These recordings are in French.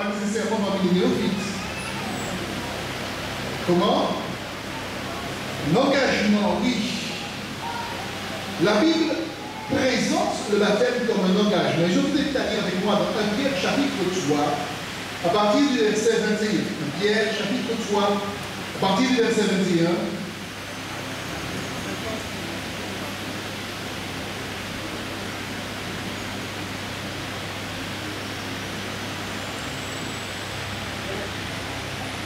pas nécessairement parmi les néophytes. Comment? L'engagement, oui. La Bible présente le baptême comme un engagement. Et je vous invite à lire avec moi dans 1 Pierre chapitre 3, à partir du verset 21. 1 Pierre chapitre 3, à partir du verset 21.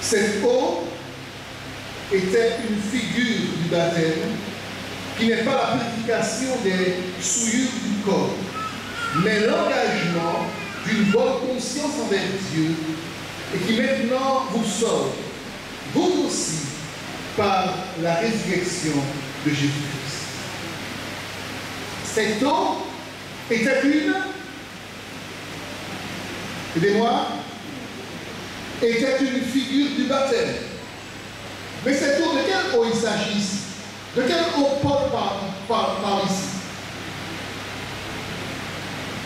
Cette eau était une figure du baptême qui n'est pas la purification des souillures du corps, mais l'engagement d'une bonne conscience envers Dieu et qui maintenant vous sauve, vous aussi, par la résurrection de Jésus-Christ. Cette eau était aidez-moi, était une figure du baptême. Mais cette eau, de quelle eau il s'agit ici? De quelle eau Paul parle ici?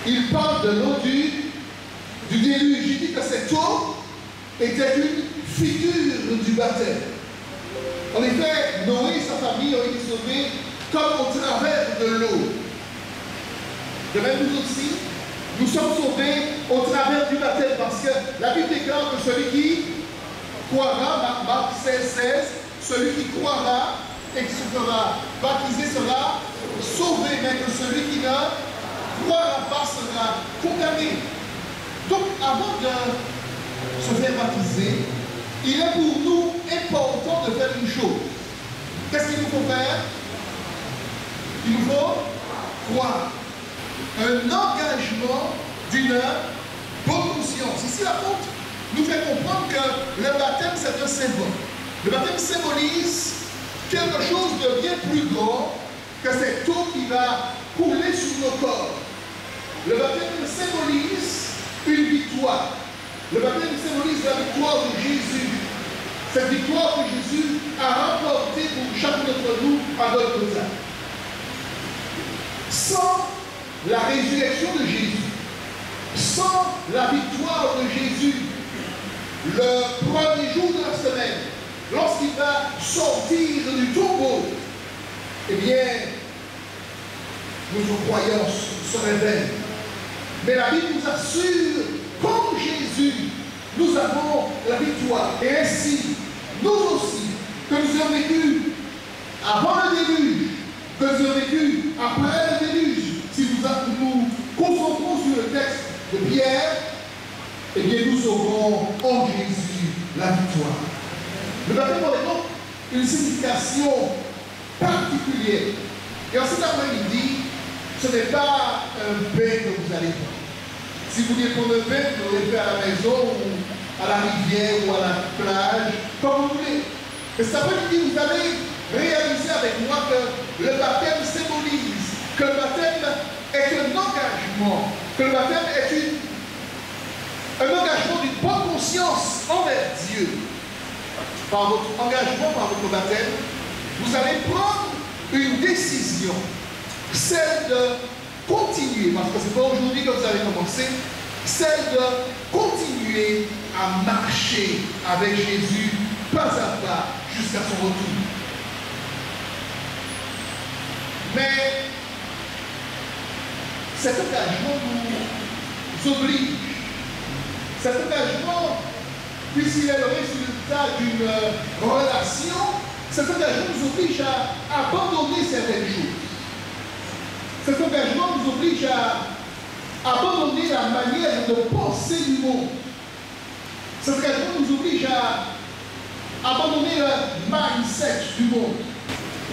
Il parle de l'eau du déluge. Il dit que cette eau était une figure du baptême. En effet, Noé et sa famille ont été sauvés comme au travers de l'eau. De même, nous aussi, nous sommes sauvés au travers du baptême parce que la Bible déclare que celui qui croira, Marc 16, 16, celui qui croira et qui se fera baptiser sera sauvé, mais que celui qui ne croira pas sera condamné. Donc, avant de se faire baptiser, il est pour nous important de faire une chose. Qu'est-ce qu'il nous faut faire? Il nous faut croire. Un engagement d'une bonne conscience. Ici, la faute nous fait comprendre que le baptême, c'est un symbole. Le baptême symbolise quelque chose de bien plus grand que cette eau qui va couler sur nos corps. Le baptême symbolise une victoire. Le baptême symbolise la victoire de Jésus. Cette victoire que Jésus a remportée pour chacun d'entre nous à Golgotha. Sans la résurrection de Jésus, sans la victoire de Jésus, le premier jour de la semaine, lorsqu'il va sortir du tombeau, eh bien, nos croyances se révèlent. Mais la Bible nous assure, comme Jésus, nous avons la victoire. Et ainsi, nous aussi, que nous avons vécu avant le déluge, que nous avons vécu après le déluge, si nous concentrons sur le texte de Pierre, eh bien nous aurons en Jésus la victoire. Le baptême a donc une signification particulière. Et en cet après-midi, ce n'est pas un bain que vous allez prendre. Si vous voulez prendre un bain, vous l'aurez fait à la maison, ou à la rivière, ou à la plage, comme vous voulez. Et cet après-midi, vous allez réaliser avec moi que le baptême symbolise que le baptême est un engagement, que le baptême est un engagement d'une bonne conscience envers Dieu. Par votre engagement, par votre baptême, vous allez prendre une décision, celle de continuer, parce que ce n'est pas aujourd'hui que vous allez commencer, celle de continuer à marcher avec Jésus pas à pas jusqu'à son retour. Mais cet engagement nous oblige. Cet engagement, puisqu'il est le résultat d'une relation, cet engagement nous oblige à abandonner certaines choses. Cet engagement nous oblige à abandonner la manière de penser du monde. Cet engagement nous oblige à abandonner le mindset du monde.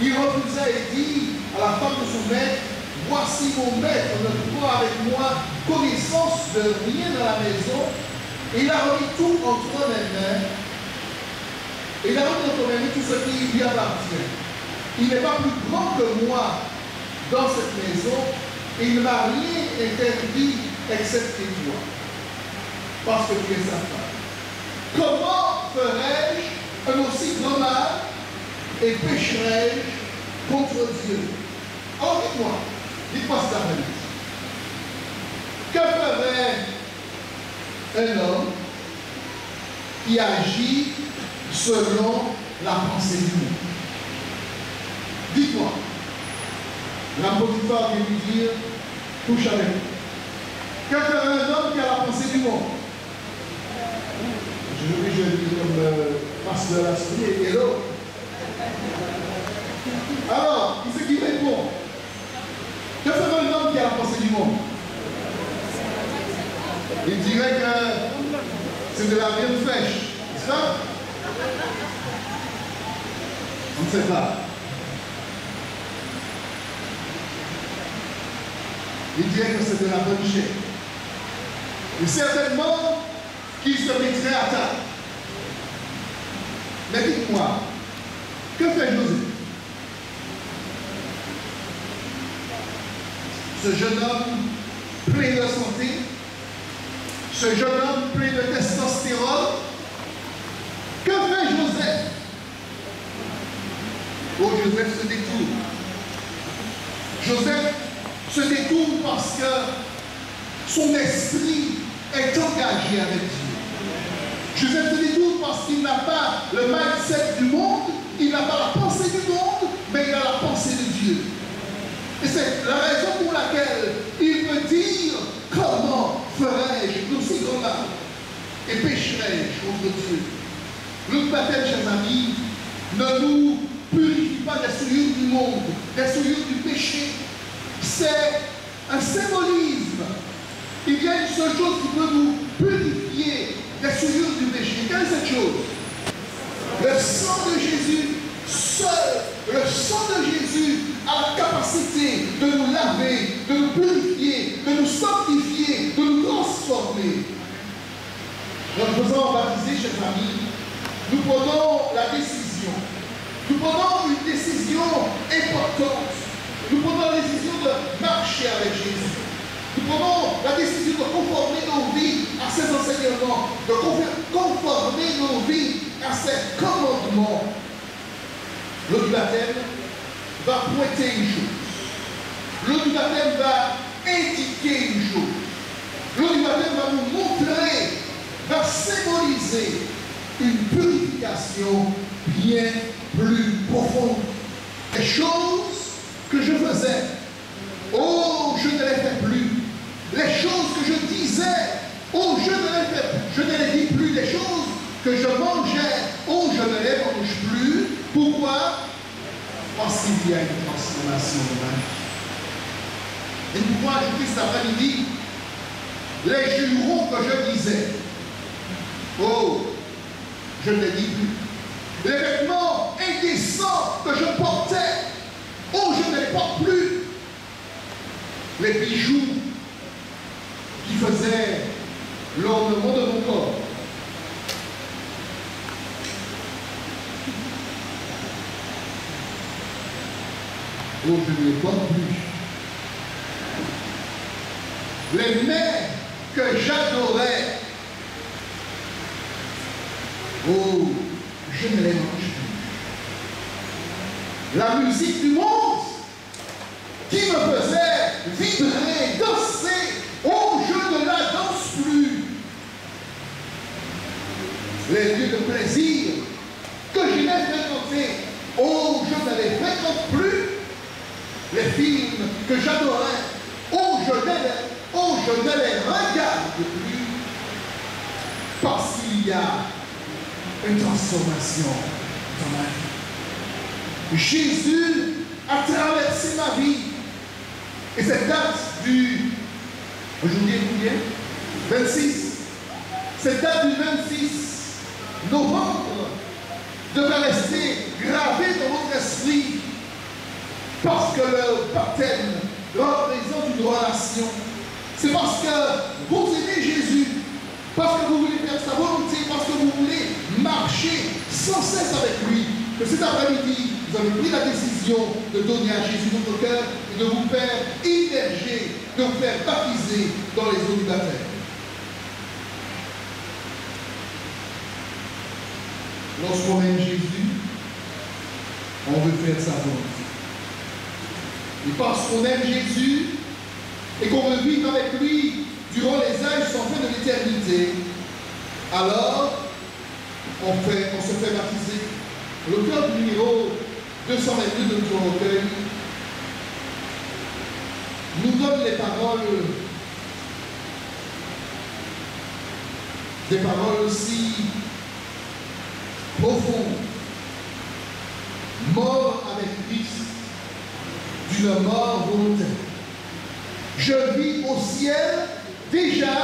Il refusa et dit à la femme de son maître, voici mon maître, ne prend avec moi connaissance de rien dans la maison. Et il a remis tout entre mes mains. Et il a remis entre mes mains tout ce qui lui appartient. Il n'est pas plus grand que moi dans cette maison. Et il ne m'a rien interdit excepté toi. Parce que tu es sa femme. Comment ferais-je un aussi grand mal et pécherais-je contre Dieu? Alors dites-moi cet après-midi. Que ferait un homme qui agit selon la pensée du monde. Dites-moi, la petite femme vient lui dire, touche avec moi. Que ferait un homme qui a la pensée du monde? Je vais dire comme pasteur Lastrier et l'autre. Alors, qui c'est qui répond? Que ferait un homme qui a la pensée du monde? Il dirait que c'est de la viande fraîche, n'est-ce pas? On ne sait pas. Il dirait que c'est de la bonne chair. Et certainement qu'il se mettrait à table. Mais dites-moi, que fait Joseph? Ce jeune homme plein de santé, ce jeune homme plein de testostérone, que fait Joseph? Oh, Joseph se détourne. Joseph se détourne parce que son esprit est engagé avec Dieu. Joseph se détourne parce qu'il n'a pas le mindset du monde, il n'a pas la pensée du monde, mais il a la pensée de Dieu. Et c'est la raison pour laquelle il peut dire comment ferais-je d'aussi grand mal et pécherais-je contre Dieu. Le baptême, chers amis, ne nous purifie pas des souillures du monde, des souillures du péché. C'est un symbolisme. Il y a une seule chose qui peut nous purifier des souillures du péché. Quelle est cette chose? Le sang de Jésus, seul le sang de Jésus a la capacité de nous laver, de nous purifier, de nous sanctifier, de nous transformer. Donc, nous sommes baptisés, chers amis, nous prenons la décision. Nous prenons une décision importante. Nous prenons la décision de marcher avec Jésus. Nous prenons la décision de conformer nos vies à ses enseignements, de conformer nos vies à ses commandements. L'eau du baptême va pointer une chose. L'eau du baptême va indiquer une chose. L'eau du baptême va nous montrer, va symboliser une purification bien plus profonde. Les choses que je faisais, oh, je ne les fais plus. Les choses que je disais, oh, je ne les dis plus. Les choses que je mangeais, oh, je ne les mange plus. Pourquoi? Parce qu'il y a une transformation de ma vie. Et pourquoi je dis cet après-midi, les jurons que je disais, oh, je ne les dis plus. Les vêtements indécents que je portais, oh, je ne les porte plus. Les bijoux qui faisaient l'ornement de mon corps, oh, je ne les porte plus. Les mets que j'adorais, oh, je ne les mange plus. La musique du monde qui me faisait vibrer, danser, oh, je ne la danse plus. Les lieux de plaisir que je n'ai fréquentés, oh, je ne les fréquente plus. Les films que j'adorais, oh, je ne les regarde plus. Parce qu'il y a une transformation dans ma vie. Jésus a traversé ma vie. Et cette date du, aujourd'hui est combien? 26. Cette date du 26 novembre devrait rester gravée dans votre esprit. Parce que le baptême représente une relation. C'est parce que vous aimez Jésus, parce que vous voulez faire sa volonté, parce que vous voulez marcher sans cesse avec lui, que cet après-midi, vous avez pris la décision de donner à Jésus votre cœur et de vous faire immerger, de vous faire baptiser dans les eaux du baptême. Lorsqu'on aime Jésus, on veut faire sa volonté. Et parce qu'on aime Jésus et qu'on veut vivre avec lui durant les âges sans fin de l'éternité, alors on se fait baptiser. L'auteur du numéro 222 de notre recueil nous donne les paroles, des paroles si profondes. Mort avec Christ, d'une mort volontaire. Je vis au ciel déjà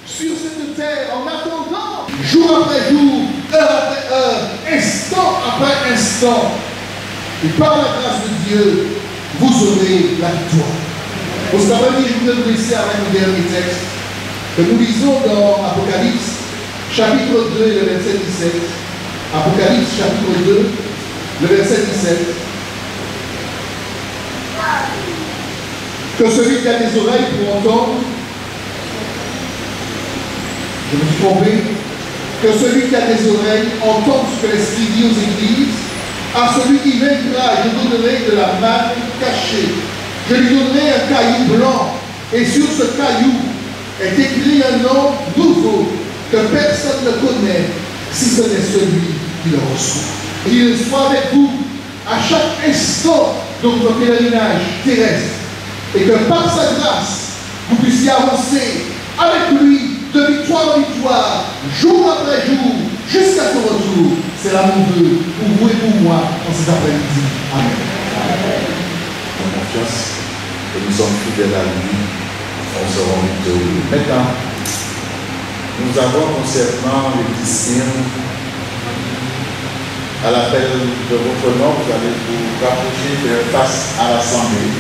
sur cette terre en attendant, jour après jour, heure après heure, instant après instant. Et par la grâce de Dieu, vous aurez la victoire. Pour cet après-midi, je voudrais vous laisser avec le dernier texte que nous lisons dans Apocalypse, chapitre 2 et le verset 17. Apocalypse, chapitre 2, le verset 17. Que celui qui a des oreilles pour entendre, je me suis trompé, que celui qui a des oreilles entende ce que l'Esprit dit aux églises. À celui qui vaincra, je donnerai de la manne cachée. Je lui donnerai un caillou blanc, et sur ce caillou est écrit un nom nouveau que personne ne connaît, si ce n'est celui qui le reçoit. Qu'il soit avec vous à chaque instant de votre pèlerinage terrestre, et que par sa grâce, vous puissiez avancer avec lui de victoire en victoire, jour après jour, jusqu'à son retour. C'est là mon vœu pour vous et pour moi en cet après-midi. Amen. En confiance que nous sommes fidèles à lui, on sera victorieux. Maintenant, nous avons concernant les petits à l'appel de votre nom, vous allez vous rapprocher de face à l'Assemblée.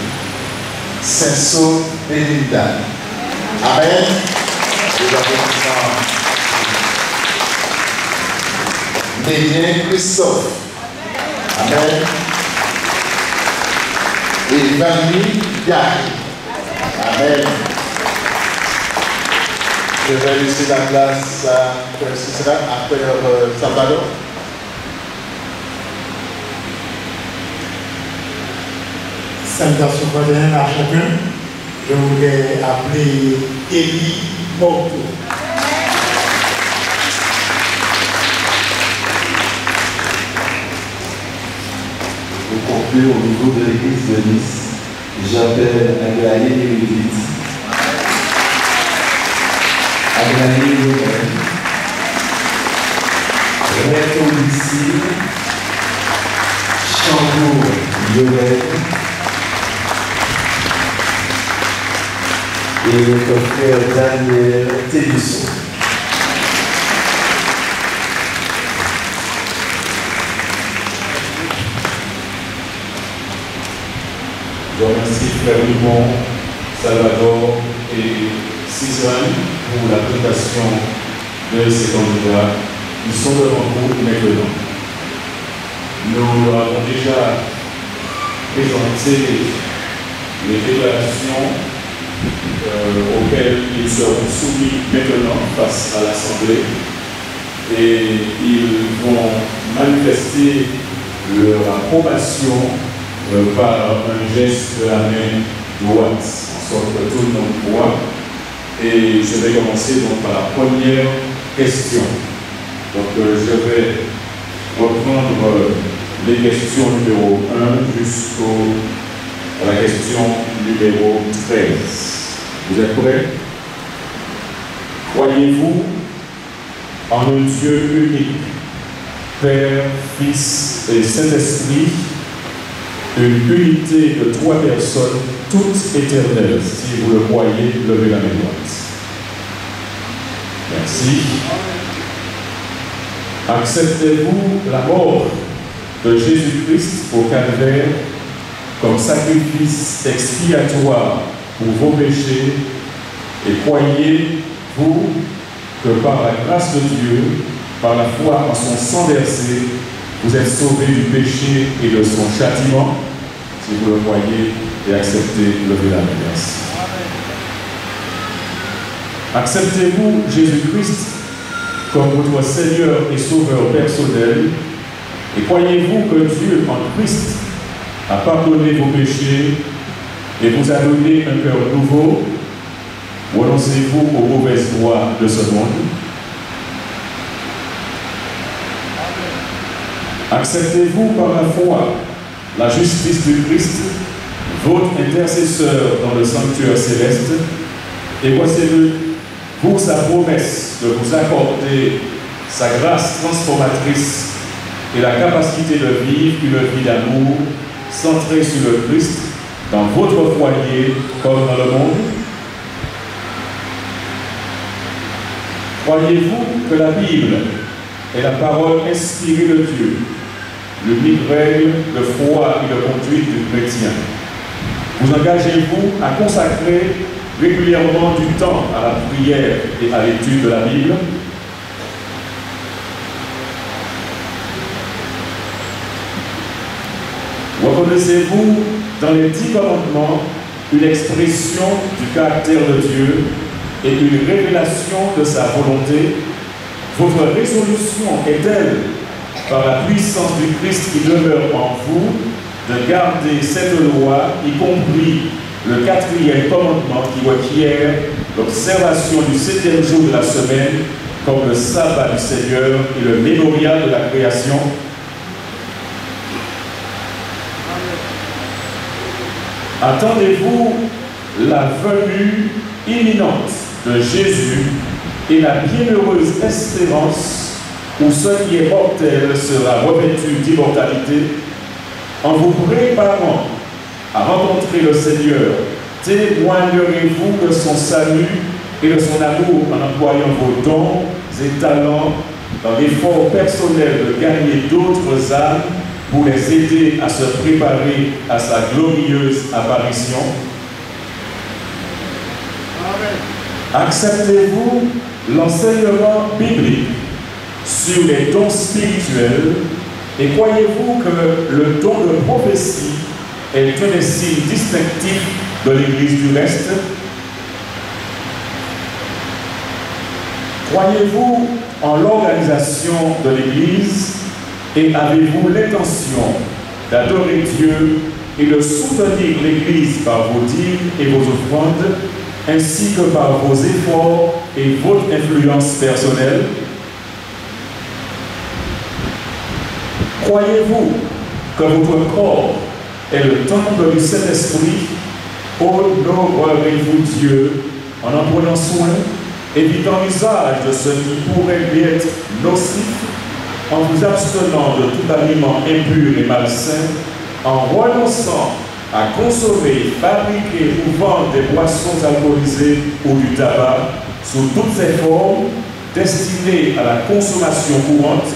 Saint-Saul et Linda. Amen. Vous avez Némien Christophe. Amen. Et Valérie Gary. Amen. Je vais laisser la place à après Salvador. Salutations fraternes à chacun. Je voulais appeler Élie Porto. Pour conclure au niveau de l'église de Nice, j'appelle Aglaé Lévite, Aglaé Lévite, Reto Lissi, Chambour Yoel, et notre frère Daniel Télisson. Je remercie Frère Limon, Salvador et Cizanne pour la présentation de ces candidats qui sont devant vous maintenant. Nous avons déjà présenté les déclarations auxquelles ils seront soumis maintenant face à l'Assemblée et ils vont manifester leur approbation par un geste de la main droite, en sorte que tout le monde voit. Et je vais commencer donc par la première question. Donc je vais reprendre les questions numéro 1 jusqu'à la question numéro 13. Vous êtes prêts? Croyez-vous en un Dieu unique, Père, Fils et Saint-Esprit, une unité de 3 personnes, toutes éternelles? Si vous le croyez, levez la main droite. Merci. Acceptez-vous la mort de Jésus-Christ au calvaire comme sacrifice expiatoire pour vos péchés et croyez-vous que par la grâce de Dieu, par la foi en son sang versé, vous êtes sauvés du péché et de son châtiment? Si vous le croyez et acceptez, levez la main. Merci. Acceptez-vous Jésus-Christ comme votre Seigneur et Sauveur personnel et croyez-vous que Dieu en Christ a pardonné vos péchés et vous a donné un cœur nouveau? Renoncez-vous aux mauvaises voies de ce monde? Acceptez-vous par la foi la justice du Christ, votre intercesseur dans le sanctuaire céleste, et voici-le pour sa promesse de vous accorder sa grâce transformatrice et la capacité de vivre une vie d'amour centrée sur le Christ dans votre foyer comme dans le monde. Croyez-vous que la Bible est la parole inspirée de Dieu, l'unique règle de foi et de conduite du chrétien? Vous engagez-vous à consacrer régulièrement du temps à la prière et à l'étude de la Bible? Reconnaissez-vous dans les 10 commandements une expression du caractère de Dieu et une révélation de sa volonté? Votre résolution est-elle, par la puissance du Christ qui demeure en vous, de garder cette loi, y compris le 4e commandement qui requiert l'observation du 7e jour de la semaine comme le sabbat du Seigneur et le mémorial de la création? Attendez-vous la venue imminente de Jésus et la bienheureuse espérance où ce qui est mortel sera revêtu d'immortalité? En vous préparant à rencontrer le Seigneur, témoignerez-vous de son salut et de son amour en employant vos dons et talents dans l'effort personnel de gagner d'autres âmes pour les aider à se préparer à sa glorieuse apparition? Amen. Acceptez-vous l'enseignement biblique sur les dons spirituels et croyez-vous que le don de prophétie est un des signes distinctifs de l'Église du reste? Croyez-vous en l'organisation de l'Église et avez-vous l'intention d'adorer Dieu et de soutenir l'Église par vos dîmes et vos offrandes, ainsi que par vos efforts et votre influence personnelle? Croyez-vous que votre corps est le temple du Saint-Esprit? Honorerez-vous Dieu en en prenant soin, évitant l'usage de ce qui pourrait lui être nocif, en vous abstenant de tout aliment impur et malsain, en renonçant à consommer, fabriquer ou vendre des boissons alcoolisées ou du tabac sous toutes ses formes destinées à la consommation courante?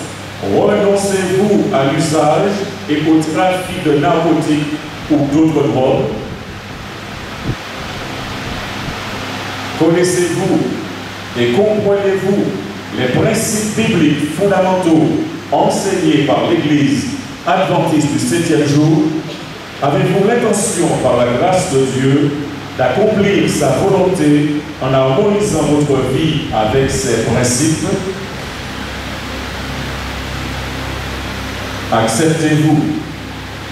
Renoncez-vous à l'usage et au trafic de narcotiques ou d'autres drogues? Connaissez-vous et comprenez-vous les principes bibliques fondamentaux enseignés par l'Église adventiste du 7e jour? Avez-vous l'intention, par la grâce de Dieu, d'accomplir sa volonté en harmonisant votre vie avec ses principes? Acceptez-vous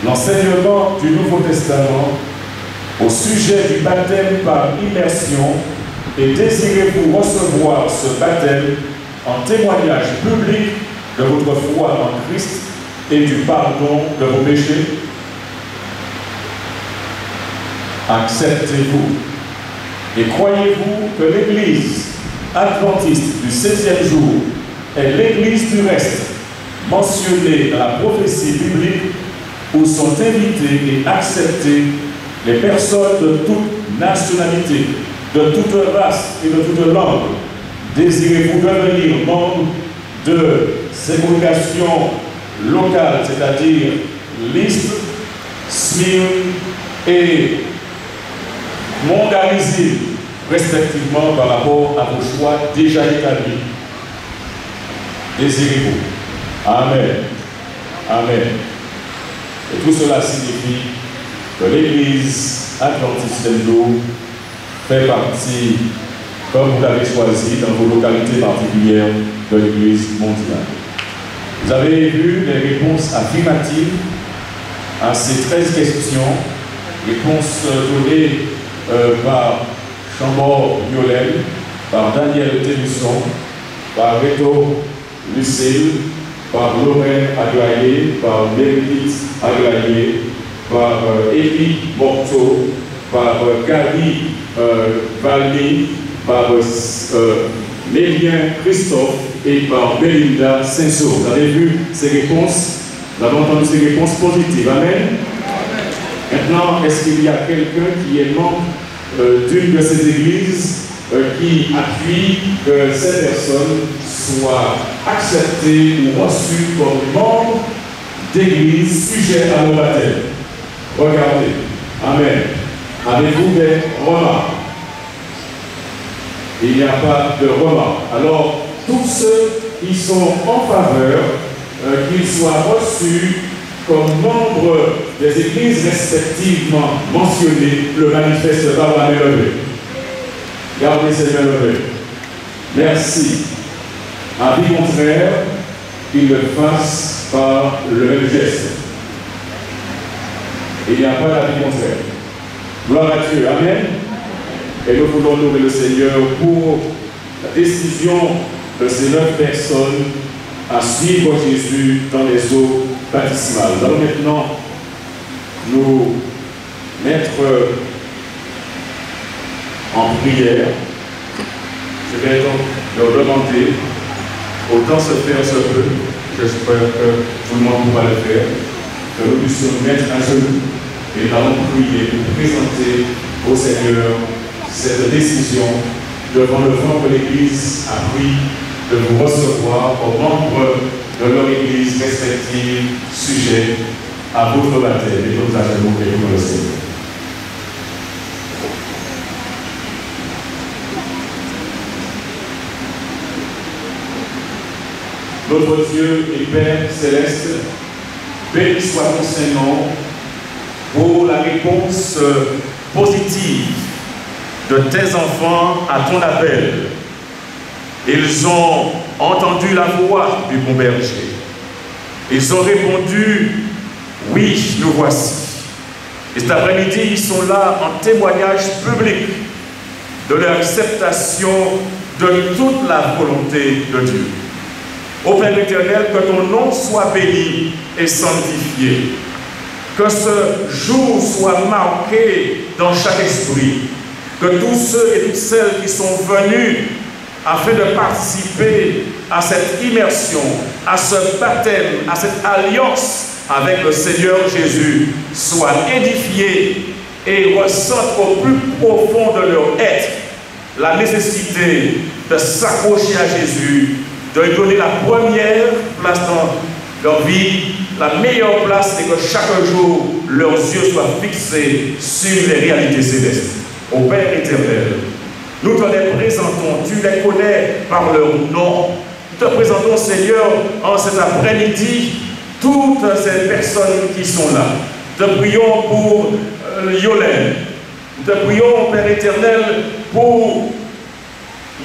l'enseignement du Nouveau Testament au sujet du baptême par immersion et désirez-vous recevoir ce baptême en témoignage public de votre foi en Christ et du pardon de vos péchés? Acceptez-vous et croyez-vous que l'Église adventiste du 7e jour est l'Église du reste mentionnée dans la prophétie biblique où sont invitées et acceptées les personnes de toute nationalité, de toute race et de toute langue? Désirez-vous devenir membre de ces congrégations locales, c'est-à-dire Lystre, Smyrne et Mongarizim, respectivement par rapport à vos choix déjà établis? Désirez-vous? Amen. Amen. Et tout cela signifie que l'Église adventiste d'Endo fait partie, comme vous l'avez choisi, dans vos localités particulières de l'Église mondiale. Vous avez vu les réponses affirmatives à ces 13 questions, réponses données par Chambord-Violel, par Daniel Télusson, par Reto Lucille par Lorraine Aglaé, par Meredith Aglaé, par Élie Morteau, par Gary Valny, par Mélien Christophe et par Belinda Senso. Vous avez vu ces réponses, nous avons entendu ces réponses positives. Amen. Maintenant, est-ce qu'il y a quelqu'un qui est membre d'une de ces églises qui appuie que ces personnes soient acceptées ou reçues comme membres d'église sujet à nos baptêmes? Regardez. Amen. Avez-vous des remarques? Il n'y a pas de remarques. Alors, tous ceux qui sont en faveur qu'ils soient reçus comme membres des églises respectivement mentionnées, le manifeste par la main levée. Gardez ces mains levées. Merci. Avis contraire, qu'ils le fassent par le même geste. Il n'y a pas d'avis contraire. Gloire à Dieu. Amen. Et nous voulons louer le Seigneur pour la décision de ces 9 personnes à suivre Jésus dans les eaux baptismales. Nous allons maintenant nous mettre en prière. Je vais donc leur demander, autant se faire se peut, j'espère que tout le monde pourra le faire, que nous puissions nous mettre à genoux et nous allons prier pour présenter au Seigneur cette décision devant le vent que l'Église a pris de vous recevoir aux membres de leur Église respective sujet à votre baptême et d'autres à genoux et pour le Seigneur. Notre Dieu et Père céleste, béni soit ton Saint-Nom pour la réponse positive de tes enfants à ton appel. Ils ont entendu la voix du bon berger. Ils ont répondu, oui, nous voici. Et cet après-midi, ils sont là en témoignage public de leur acceptation de toute la volonté de Dieu. Ô Père éternel, que ton nom soit béni et sanctifié. Que ce jour soit marqué dans chaque esprit. Que tous ceux et toutes celles qui sont venus afin de participer à cette immersion, à ce baptême, à cette alliance avec le Seigneur Jésus, soient édifiés et ressentent au plus profond de leur être la nécessité de s'accrocher à Jésus, de lui donner la première place dans leur vie, la meilleure place, et que chaque jour, leurs yeux soient fixés sur les réalités célestes. Ô Père éternel, nous te les présentons, tu les connais par leur nom. Nous te présentons, Seigneur, en cet après-midi, toutes ces personnes qui sont là. Nous te prions pour Yolène. Nous te prions, Père éternel, pour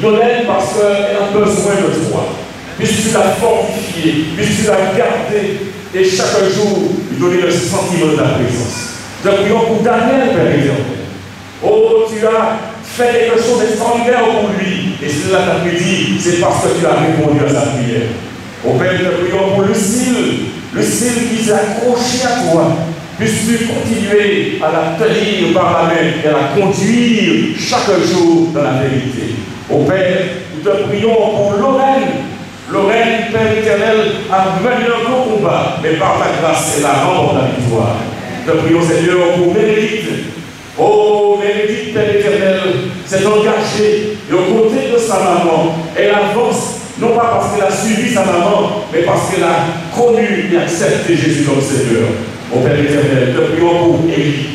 Yolène parce qu'elle a besoin de toi. Puisses-tu la fortifier, puisses-tu la garder et chaque jour lui donner le sentiment de ta présence. Nous te prions pour Daniel, Père éternel. Oh, tu as fait quelque chose d'extraordinaire pour lui. Et si cela t'a dit, c'est parce que tu as répondu à sa prière. Au Père, nous te prions pour Lucille. Lucille qui s'est accrochée à toi. Puisses-tu continuer à la tenir par la main et à la conduire chaque jour dans la vérité. Au Père, nous te prions pour Lorraine. Lorraine, Père éternel, a mené un gros combat, mais par ta grâce, elle a remporté la victoire. Nous te prions, Seigneur, pour Bénédicte. Oh, Bénédicte, Père éternel, s'est engagée et aux côtés de sa maman, elle avance, non pas parce qu'elle a suivi sa maman, mais parce qu'elle a connu et accepté Jésus comme Seigneur. Mon Père éternel, te prions pour Élie.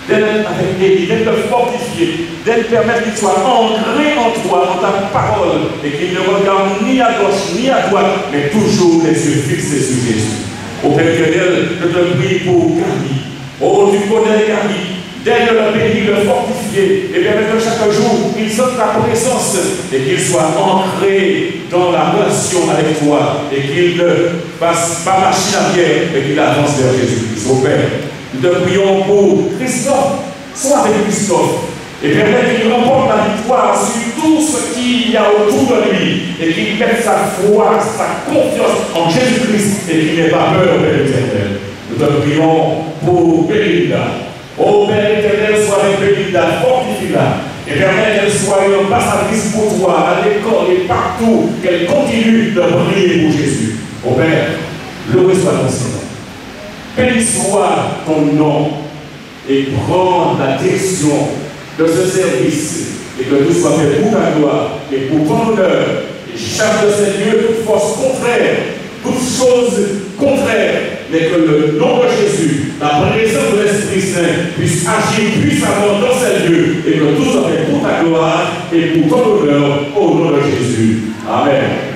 D'être avec Élie, d'être le fortifier, d'être permettre qu'il soit ancré en toi, en ta parole, et qu'il ne regarde ni à gauche ni à droite, mais toujours les yeux fixés sur Jésus. Au Père éternel, je te prie pour Gary. Oh, tu connais Gary. D'aide le bénir, le fortifier, et permettre que chaque jour, il sente ta présence et qu'il soit ancré dans la relation avec toi et qu'il ne fasse pas machine arrière et qu'il avance vers Jésus-Christ. Au Père, nous te prions pour Christophe, sois avec Christophe et permettre qu'il remporte la victoire sur tout ce qui qu'il y a autour de lui et qu'il mette sa foi, sa confiance en Jésus-Christ et qu'il n'ait pas peur, Père éternel. Nous te prions pour Belinda. Ô Père éternel, sois avec Belinda, fortifie-la. Et permets qu'elle soit une ambassadrice pour toi, à l'école et partout, qu'elle continue de briller pour Jésus. Ô Père, loué soit ton Seigneur. Béni soit ton nom et prends la direction de ce service et que tout soit fait pour ta gloire et pour ton honneur. Et chaque de ces lieux, toute force contraire, toute chose contraire, mais que le nom de Jésus, la présence de l'Esprit Saint puisse agir puissamment dans ces lieux et que tout soit fait pour ta gloire et pour ton honneur au nom de Jésus. Amen.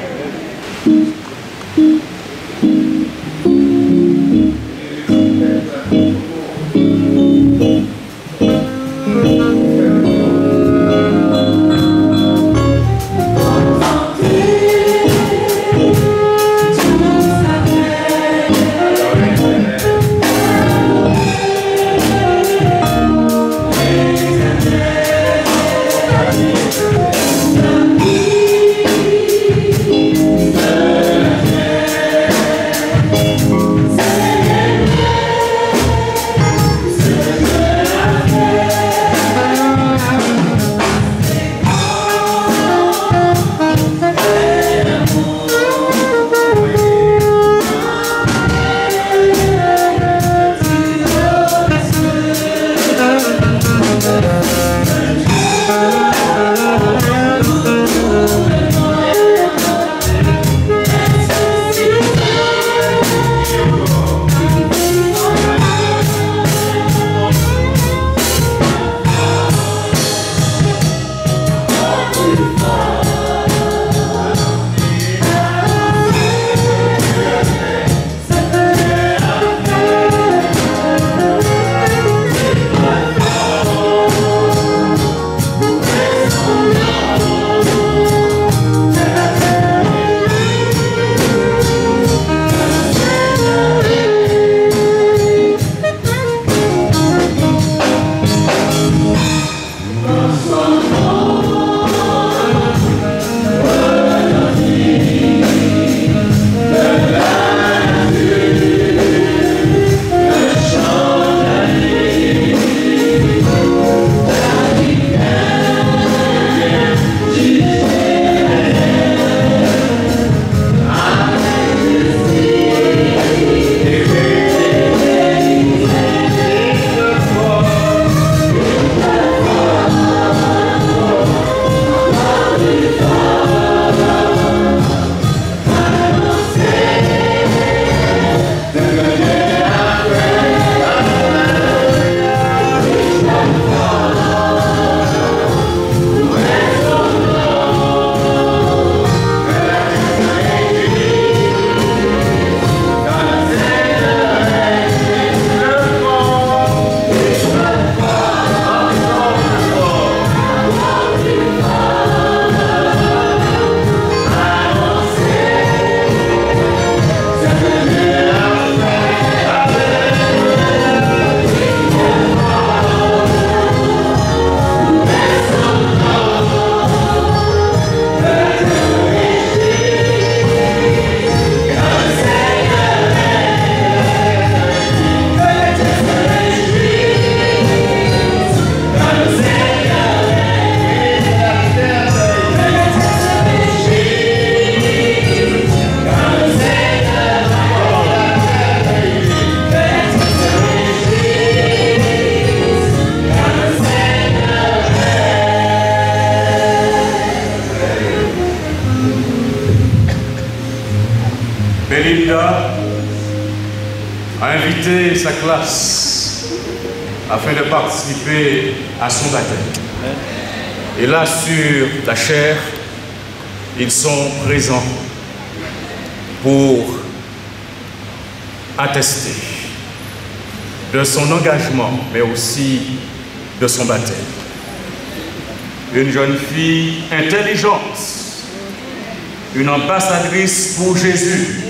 Belinda a invité sa classe afin de participer à son baptême. Et là, sur la chaire, ils sont présents pour attester de son engagement, mais aussi de son baptême. Une jeune fille intelligente, une ambassadrice pour Jésus,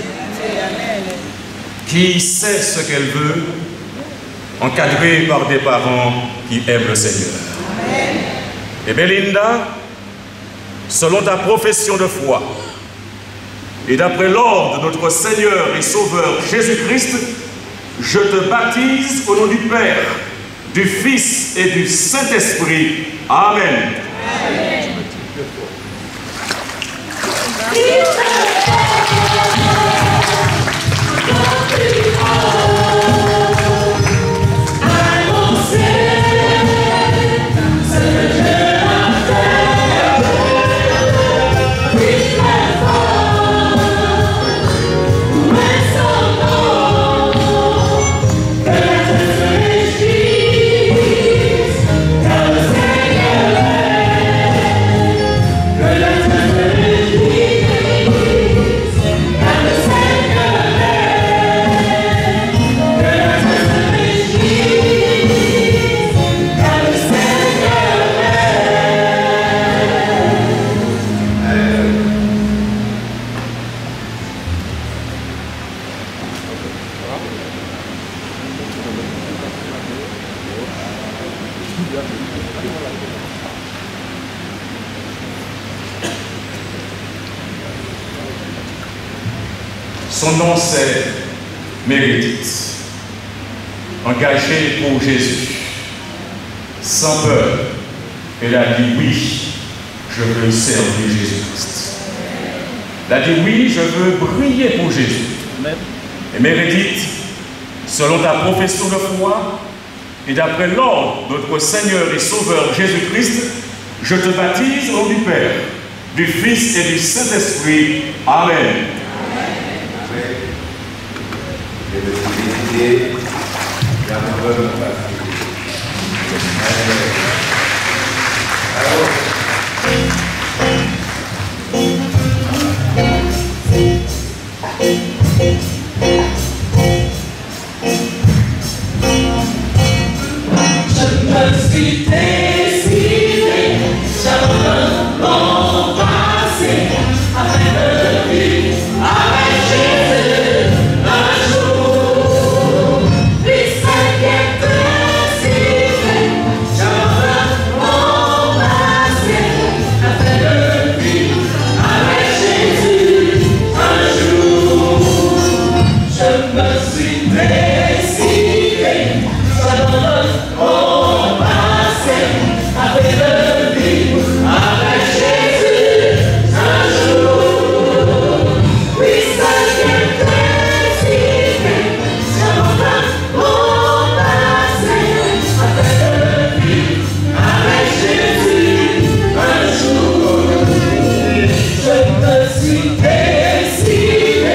qui sait ce qu'elle veut, encadrée par des parents qui aiment le Seigneur. Et Belinda selon ta profession de foi, et d'après l'ordre de notre Seigneur et Sauveur Jésus-Christ, je te baptise au nom du Père, du Fils et du Saint-Esprit. Amen. Amen. Son nom c'est Mérédith, engagée pour Jésus. Sans peur, elle a dit oui, je veux servir Jésus-Christ. Elle a dit oui, je veux briller pour Jésus. Et Mérédith, selon ta profession de foi et d'après l'ordre de notre Seigneur et Sauveur Jésus-Christ, je te baptise au nom du Père, du Fils et du Saint-Esprit. Amen. Et de fidélité, d'amour de je me suis décidé, j'abandonne mon passé, afin de vivre avec Jésus un jour. Puisque est décidé, j'abandonne mon passé, afin de vivre avec Jésus un jour. Je me suis décidé, j'abandonne mon passé, afin de vivre avec Jésus un jour. Puisque est décidé, j'abandonne mon passé, afin de vivre avec Jésus un jour. Je me suis décidé,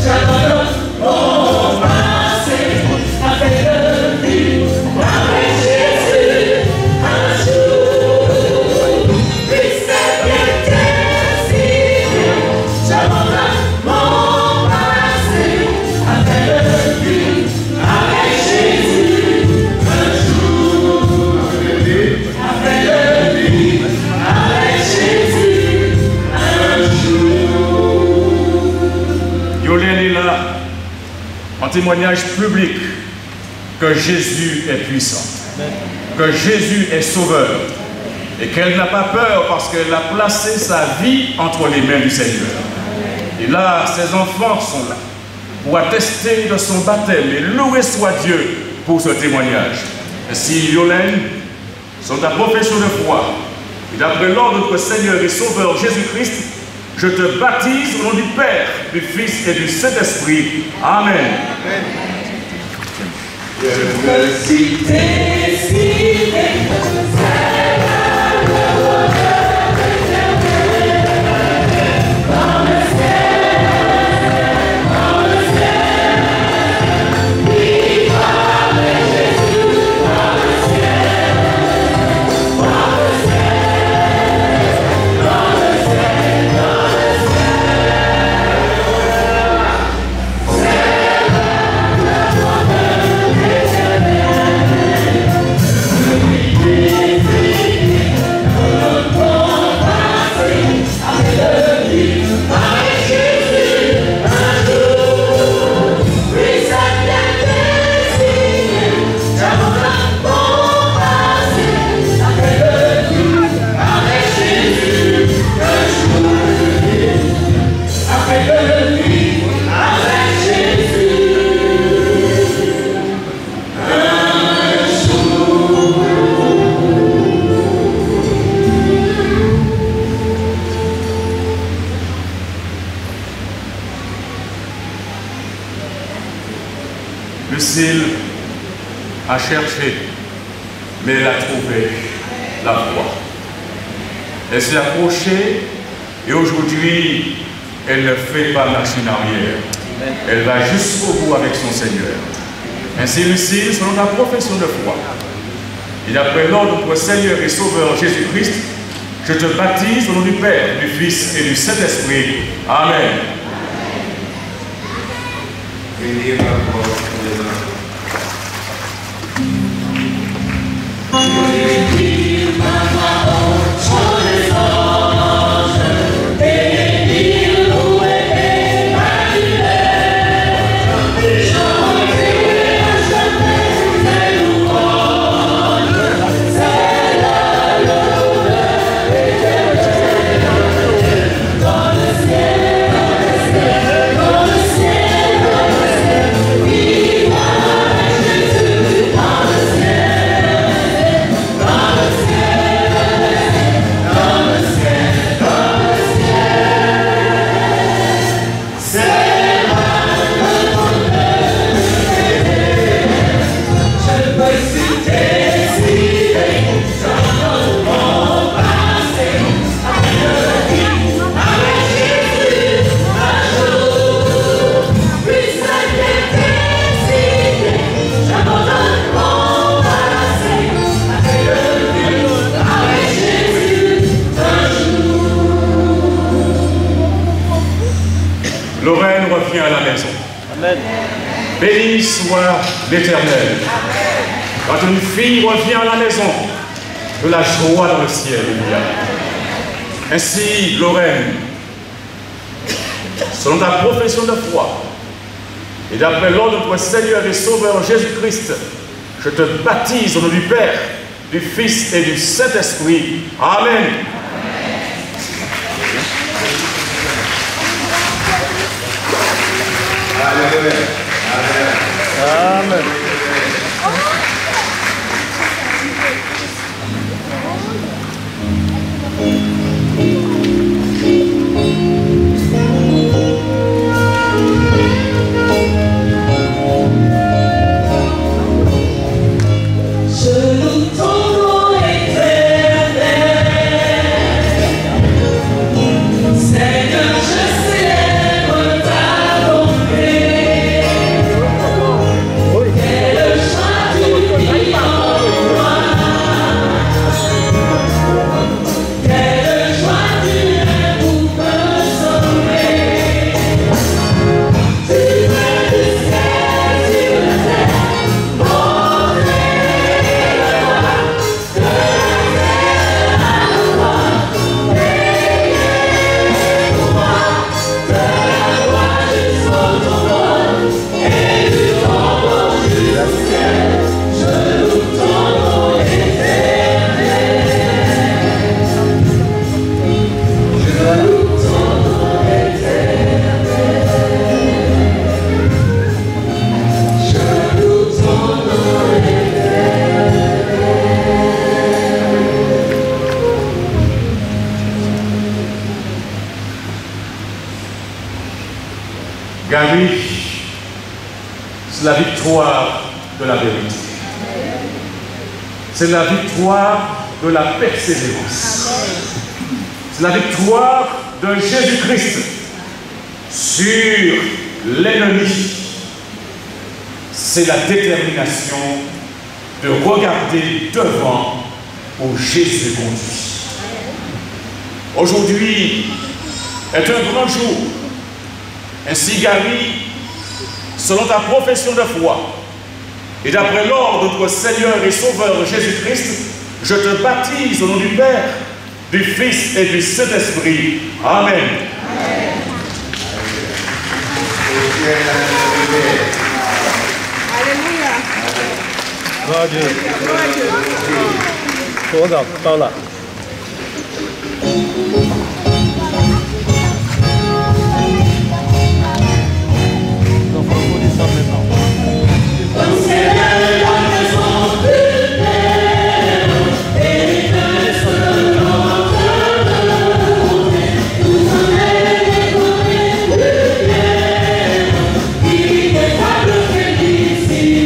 j'abandonne mon passé, afin de vivre avec Jésus un jour. Puisque est décidé, j'abandonne mon passé, afin de vivre avec Jésus un jour. Afin de vivre avec Jésus un jour. Yolène est là en témoignage public que Jésus est puissant, que Jésus est sauveur et qu'elle n'a pas peur parce qu'elle a placé sa vie entre les mains du Seigneur. Et là, ses enfants sont là pour attester de son baptême et louer soit Dieu pour ce témoignage. Ainsi, Yolène, sur ta profession de foi et d'après l'ordre de notre Seigneur et Sauveur Jésus-Christ, je te baptise au nom du Père, du Fils et du Saint-Esprit. Amen. Je me suis décidé, c'est la loi de l'éternel. Dans le ciel, vivre avec Jésus dans le ciel, dans le ciel, dans le ciel, dans le ciel. C'est la loi de l'éternel. Lucille a cherché, mais elle a trouvé la voie. Elle s'est approchée et aujourd'hui, elle ne fait pas machine arrière. Elle va jusqu'au bout avec son Seigneur. Ainsi, Lucille, selon ta profession de foi, et d'après l'ordre de notre Seigneur et Sauveur Jésus-Christ, je te baptise au nom du Père, du Fils et du Saint-Esprit. Amen. Lorraine revient à la maison. Amen. Béni soit l'Éternel. Quand une fille revient à la maison, de la joie dans le ciel il y a. Ainsi, Lorraine, selon ta profession de foi, et d'après l'ordre de notre Seigneur et Sauveur Jésus-Christ, je te baptise au nom du Père, du Fils et du Saint-Esprit. Amen. Amen. Gary, c'est la victoire de la vérité. C'est la victoire de la persévérance. C'est la victoire de Jésus-Christ sur l'ennemi. C'est la détermination de regarder devant où Jésus conduit. Aujourd'hui est un grand jour. Ainsi, Gary, selon ta profession de foi, et d'après l'ordre de notre Seigneur et Sauveur Jésus-Christ, je te baptise au nom du Père, du Fils et du Saint-Esprit. Amen. Alléluia. Gloire à Dieu. Gloire à Dieu. Regarde, par là. Ici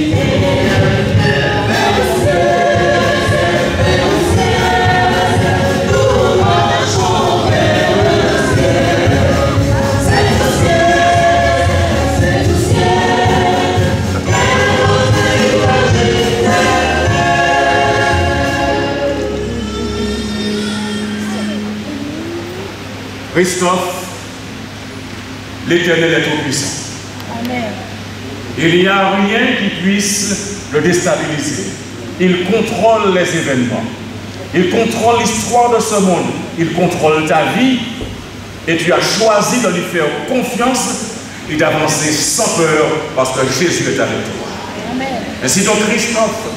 Christophe, l'Éternel est tout-puissant. Il n'y a rien qui puisse le déstabiliser. Il contrôle les événements. Il contrôle l'histoire de ce monde. Il contrôle ta vie. Et tu as choisi de lui faire confiance et d'avancer sans peur parce que Jésus est avec toi. Ainsi donc, Christophe,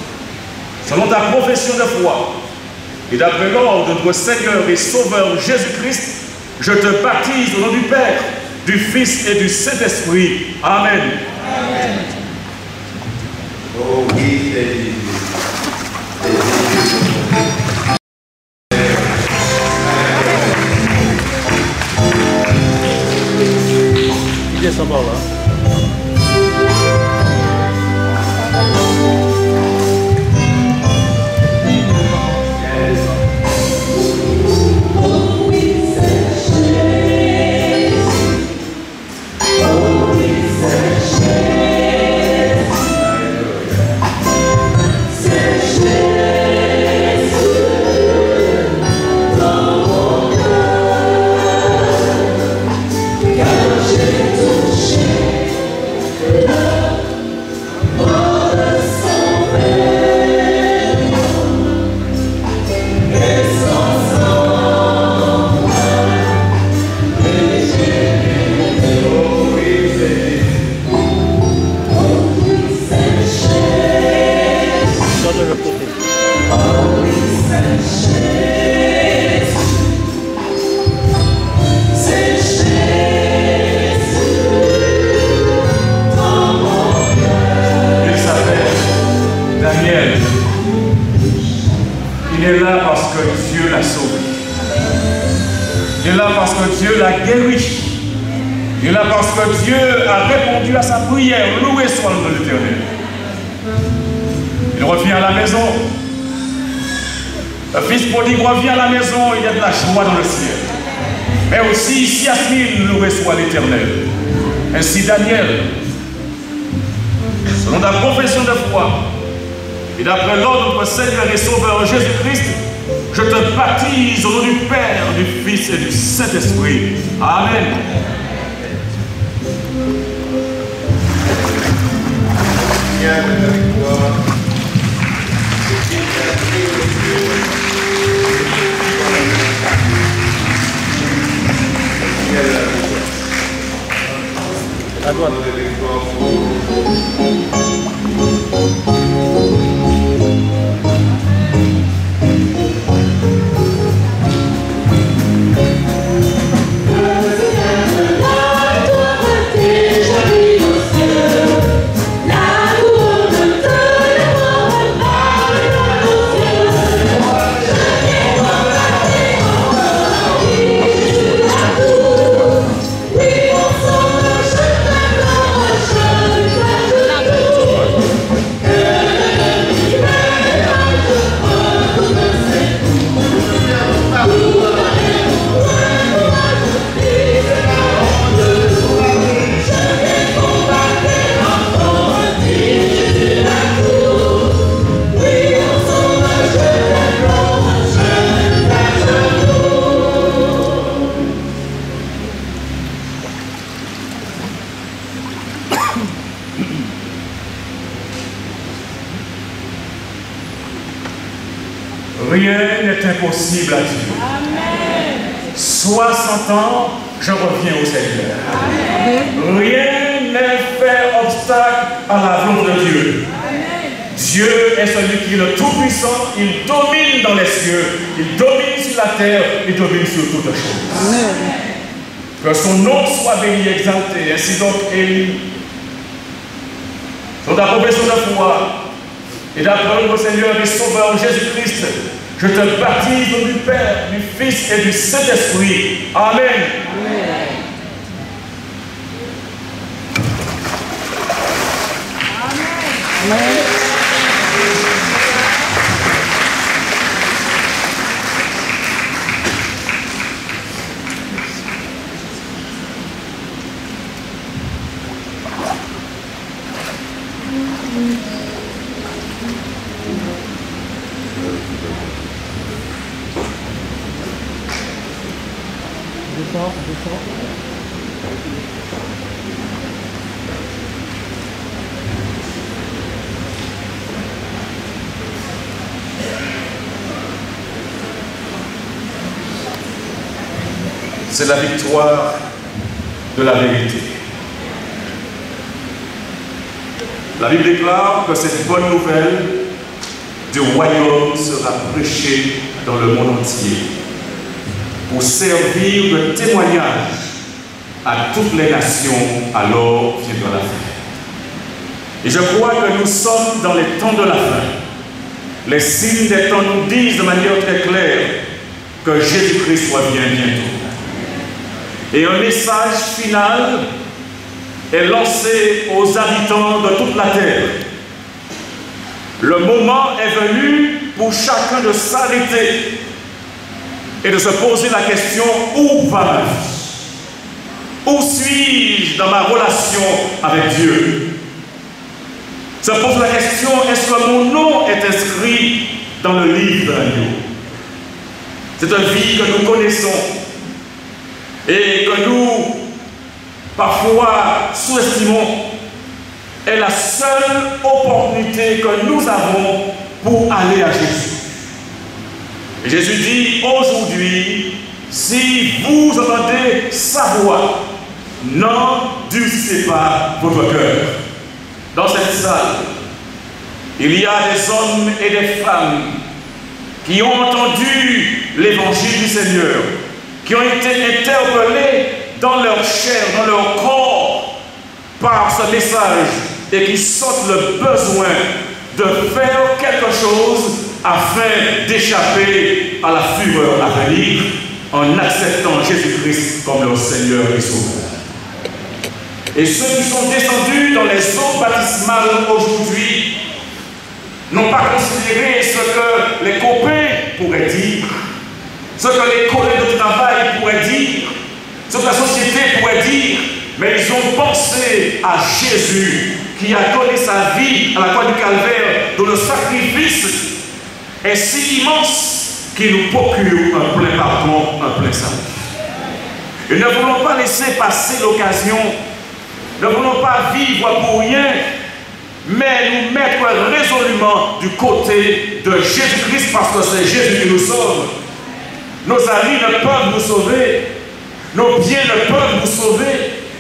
selon ta profession de foi et d'après l'ordre de notre Seigneur et Sauveur Jésus-Christ, je te baptise au nom du Père, du Fils et du Saint-Esprit. Amen. Amen. Oh oui, c'est Il descend par là. Il est là parce que Dieu l'a sauvé. Il est là parce que Dieu l'a guéri. Il est là parce que Dieu a répondu à sa prière. Loué soit le nom de l'Éternel. Il revient à la maison. Le fils prodigue revient à la maison. Il y a de la joie dans le ciel. Mais aussi ici à Yasmine, loué soit l'Éternel. Ainsi Daniel, selon ta profession de foi, et d'après l'ordre de notre Seigneur et Sauveur Jésus-Christ, je te baptise au nom du Père, du Fils et du Saint-Esprit. Amen. À droite. Rien n'est impossible à Dieu. Amen. 60 ans, je reviens au Seigneur. Amen. Rien n'est fait obstacle à la volonté de Dieu. Amen. Dieu est celui qui est le Tout-Puissant. Il domine dans les cieux. Il domine sur la terre. Il domine sur toutes choses. Amen. Que son nom soit béni et exalté. Ainsi donc, Élie, dans ta profession de foi, et d'après notre Seigneur et Sauveur Jésus-Christ, je te baptise au nom du Père, du Fils et du Saint-Esprit. Amen. Amen. Amen. C'est la victoire de la vérité. La Bible déclare que cette bonne nouvelle du royaume sera prêchée dans le monde entier pour servir de témoignage à toutes les nations, alors viendra la fin. Et je crois que nous sommes dans les temps de la fin. Les signes des temps nous disent de manière très claire que Jésus-Christ revient bientôt. Et un message final est lancé aux habitants de toute la terre. Le moment est venu pour chacun de s'arrêter et de se poser la question: où va ma vie? Où suis-je dans ma relation avec Dieu? Se pose la question: est-ce que mon nom est inscrit dans le livre de l'agneau? Cette vie que nous connaissons et que nous, parfois, sous-estimons, est la seule opportunité que nous avons pour aller à Jésus. Et Jésus dit: aujourd'hui, si vous entendez sa voix, n'endurcissez pas votre cœur. Dans cette salle, il y a des hommes et des femmes qui ont entendu l'évangile du Seigneur, qui ont été interpellés dans leur chair, dans leur corps, par ce message, et qui sentent le besoin de faire quelque chose afin d'échapper à la fureur à venir en acceptant Jésus-Christ comme leur Seigneur et Sauveur. Et ceux qui sont descendus dans les eaux baptismales aujourd'hui n'ont pas considéré ce que les copains pourraient dire, ce que les collègues de travail pourraient dire, ce que la société pourrait dire, mais ils ont pensé à Jésus qui a donné sa vie à la croix du Calvaire, dont le sacrifice est si immense qu'il nous procure un plein pardon, un plein salut. Et ne voulons pas laisser passer l'occasion, ne voulons pas vivre pour rien, mais nous mettre résolument du côté de Jésus-Christ, parce que c'est Jésus qui nous sauve. Nos amis ne peuvent nous sauver, nos biens ne peuvent nous sauver,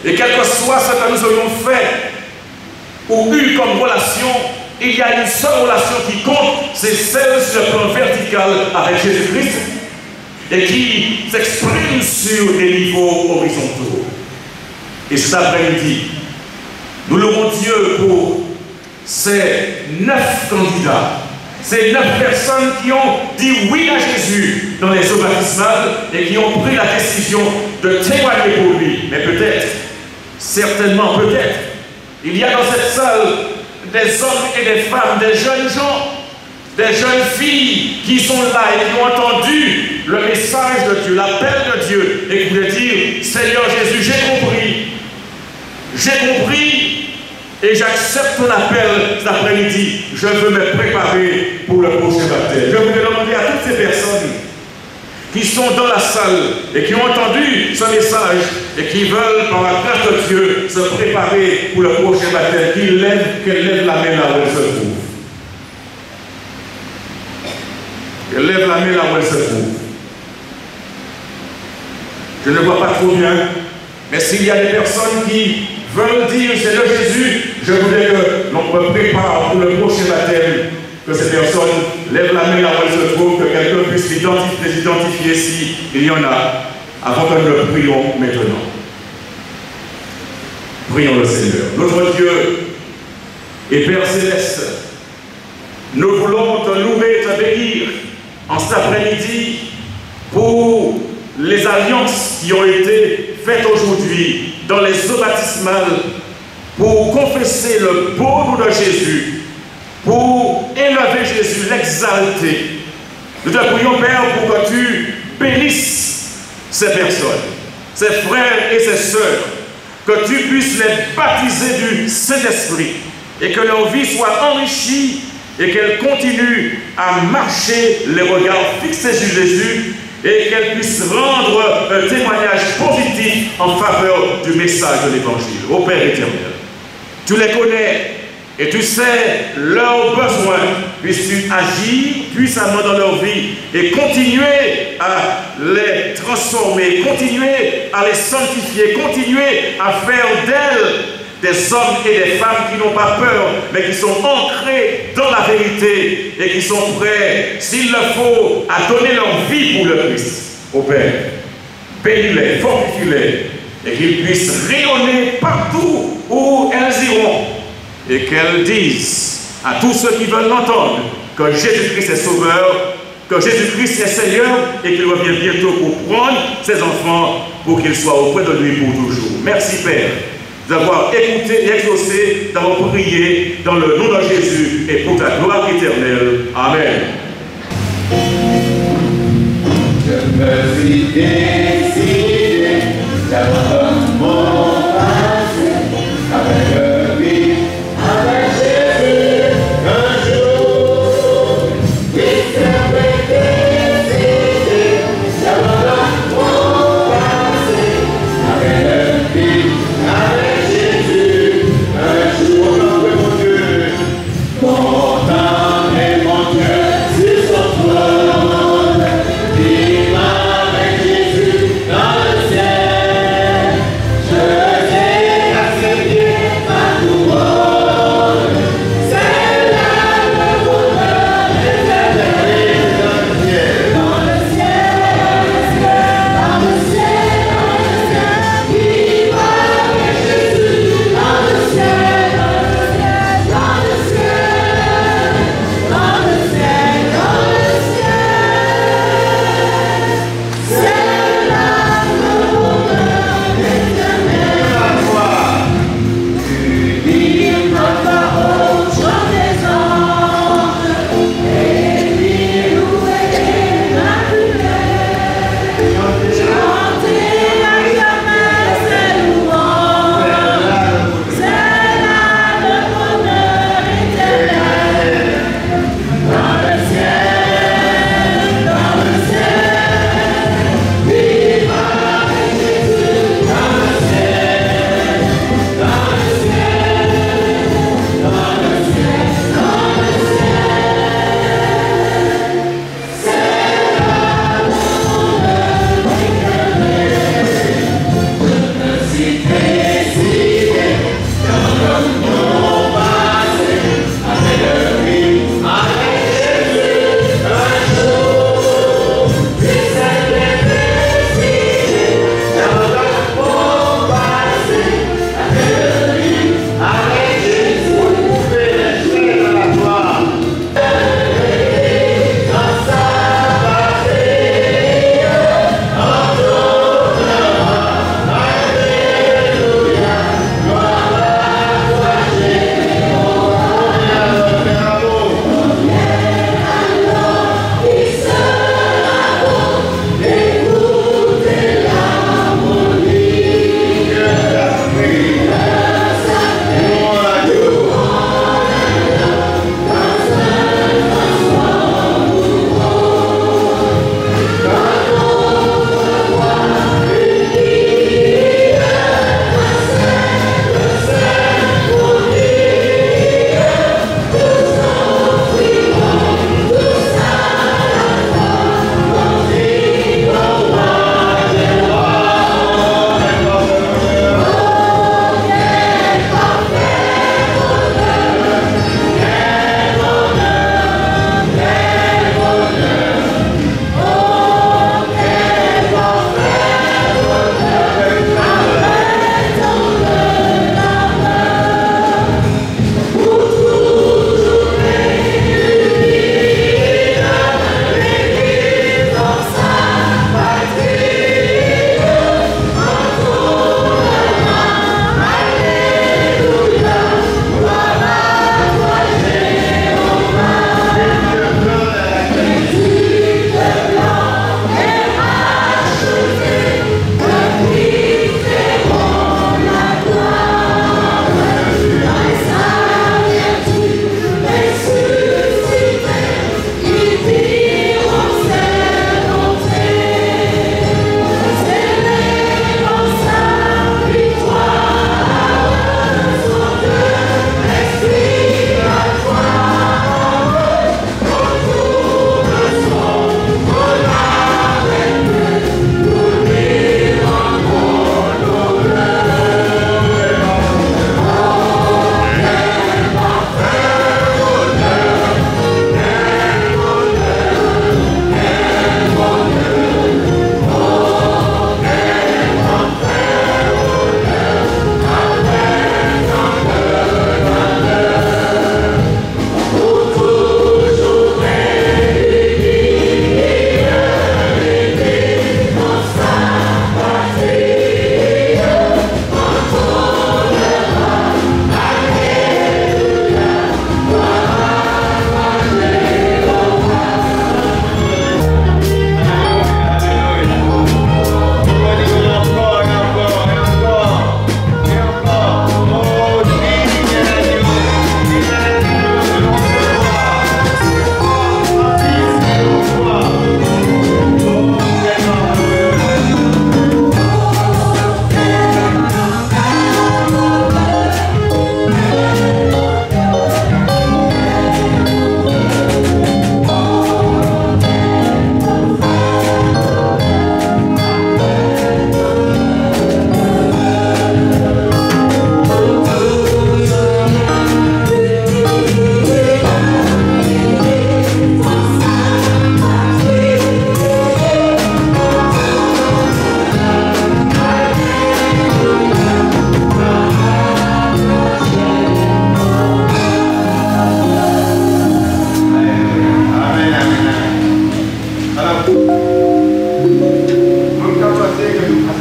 et quel que soit ce que nous aurions fait ou eu comme relation, il y a une seule relation qui compte, c'est celle sur le plan vertical avec Jésus-Christ et qui s'exprime sur des niveaux horizontaux. Et cet après-midi, nous louons Dieu pour ces 9 candidats, ces 9 personnes qui ont dit oui à Jésus dans les eaux baptismales et qui ont pris la décision de témoigner pour lui. Mais peut-être, certainement peut-être, il y a dans cette salle des hommes et des femmes, des jeunes gens, des jeunes filles qui sont là et qui ont entendu le message de Dieu, l'appel de Dieu, et qui voulaient dire: Seigneur Jésus, j'ai compris, et j'accepte ton appel cet après-midi. Je veux me préparer pour le prochain baptême. Je voudrais demander à toutes ces personnes qui sont dans la salle et qui ont entendu ce message et qui veulent, par la grâce de Dieu, se préparer pour le prochain baptême, qu'elles lèvent la main là où elles se trouvent. Qu'elles lèvent la main là où elles se trouvent. Je ne vois pas trop bien, mais s'il y a des personnes qui veulent dire: Seigneur Jésus, je voudrais que l'on me prépare pour le prochain baptême, que ces personnes lèvent la main là où elles se trouvent, que quelqu'un puisse les identifier s'il y en a, avant que nous le prions maintenant. Prions le Seigneur. Notre Dieu et Père Céleste, nous voulons te louer et te bénir en cet après-midi pour les alliances qui ont été faites aujourd'hui dans les eaux baptismales pour confesser le beau nom de Jésus, pour élever Jésus, l'exalter. Nous te prions, Père, pour que tu bénisses ces personnes, ces frères et ces sœurs, que tu puisses les baptiser du Saint-Esprit et que leur vie soit enrichie et qu'elles continuent à marcher les regards fixés sur Jésus et qu'elles puissent rendre un témoignage en faveur du message de l'Évangile. Ô Père éternel, tu les connais et tu sais leurs besoins. Puisses-tu agir puissamment dans leur vie et continuer à les transformer, continuer à les sanctifier, continuer à faire d'elles des hommes et des femmes qui n'ont pas peur, mais qui sont ancrés dans la vérité et qui sont prêts, s'il le faut, à donner leur vie pour le Christ. Ô Père, bénis-les, fortifie-les, et qu'ils puissent rayonner partout où elles iront, et qu'elles disent à tous ceux qui veulent l'entendre que Jésus-Christ est sauveur, que Jésus-Christ est Seigneur, et qu'il revient bientôt pour prendre ses enfants pour qu'ils soient auprès de lui pour toujours. Merci Père d'avoir écouté et exaucé, d'avoir prié dans le nom de Jésus et pour ta gloire éternelle. Amen. Je me suis décidé d'avoir mon passé avec le vivre, avec Jésus un jour. Oui, c'est décidé d'avoir mon passé avec le vivre, avec Jésus un jour. Mon Dieu, mon âme et mon Dieu sur son trône. Avec Jésus,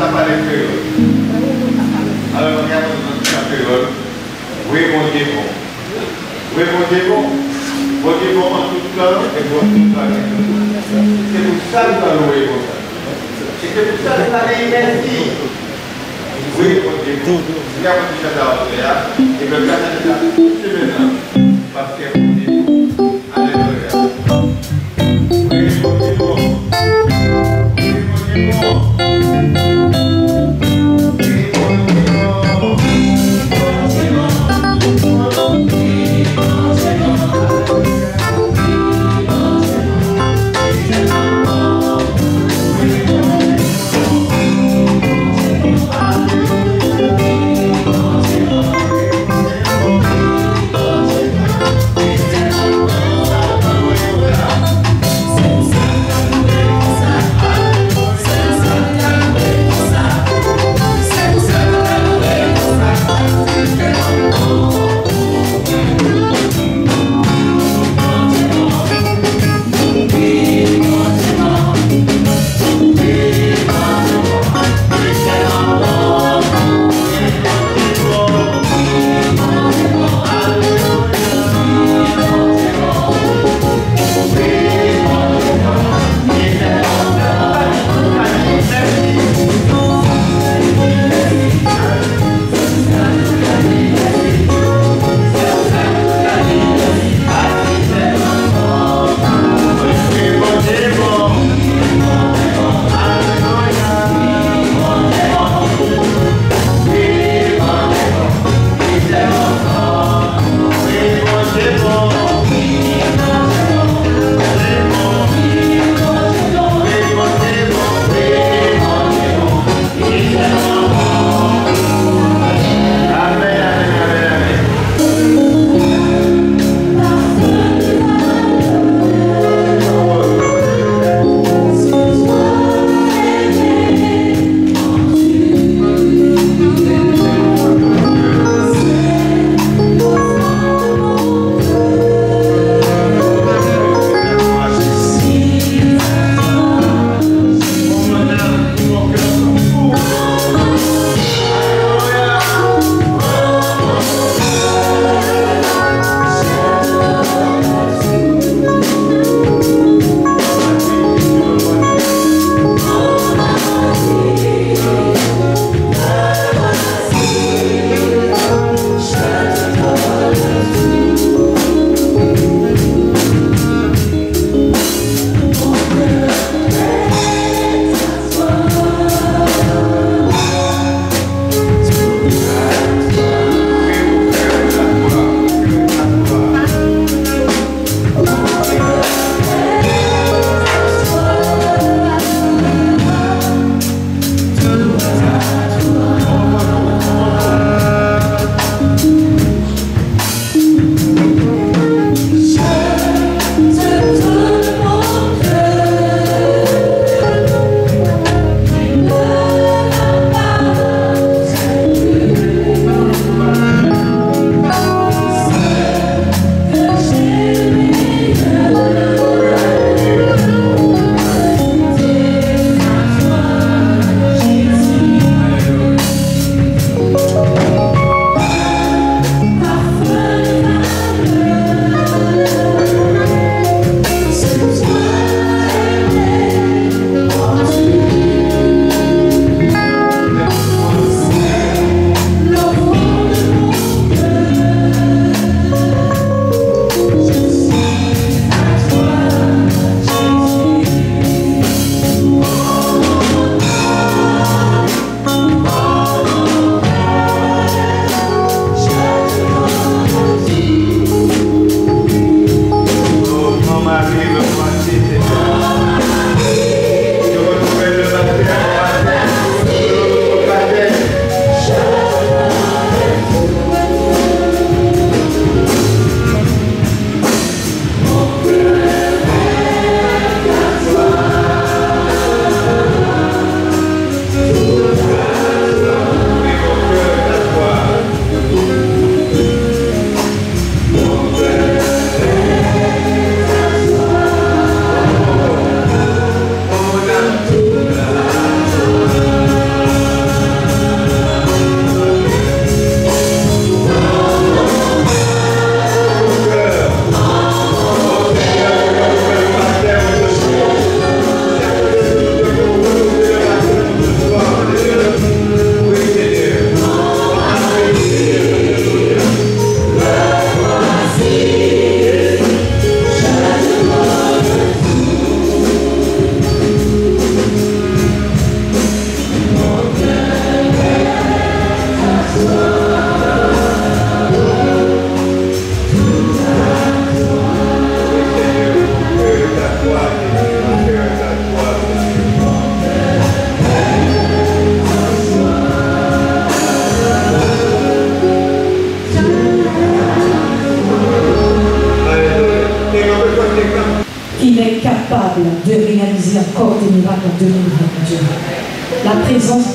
ça parle créole. Alors, on regarde dans créole. Oui, mon Dieu, bon. Oui, mon Dieu, bon. Mon Dieu, bon, en tout cas, et bon, tout cas. C'est pour ça que nous allons louer comme ça. C'est pour ça que nous allons merci. Oui, mon Dieu, bon. Regarde mon Dieu, là, et le gars, c'est maintenant. Parce que mon Dieu, alléluia. Oui, mon Dieu, bon. Oui, mon Dieu, bon. Oh,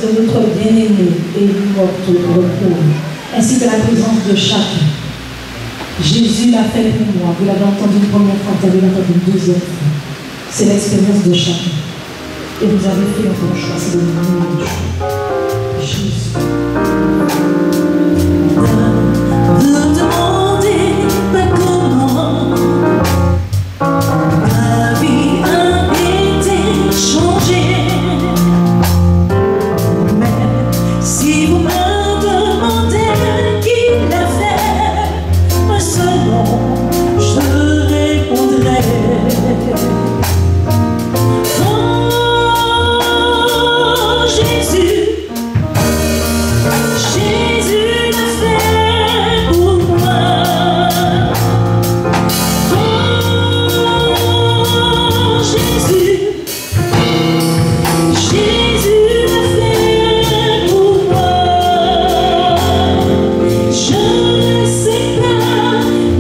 de notre bien-aimé et notre repos, ainsi que la présence de chacun. Jésus l'a fait pour moi. Vous l'avez entendu une première fois, vous l'avez entendu une deuxième fois. C'est l'expérience de chacun. Et vous avez fait un bon choix, c'est le même choix. Jésus. Ne demandez pas comment ma vie a été changée. Mais si vous me demandez qui l'a fait, un seul nom, je répondrai. Oh Jésus. Jésus l'a fait pour moi. Oh Jésus, Jésus l'a fait pour moi. Je ne sais pas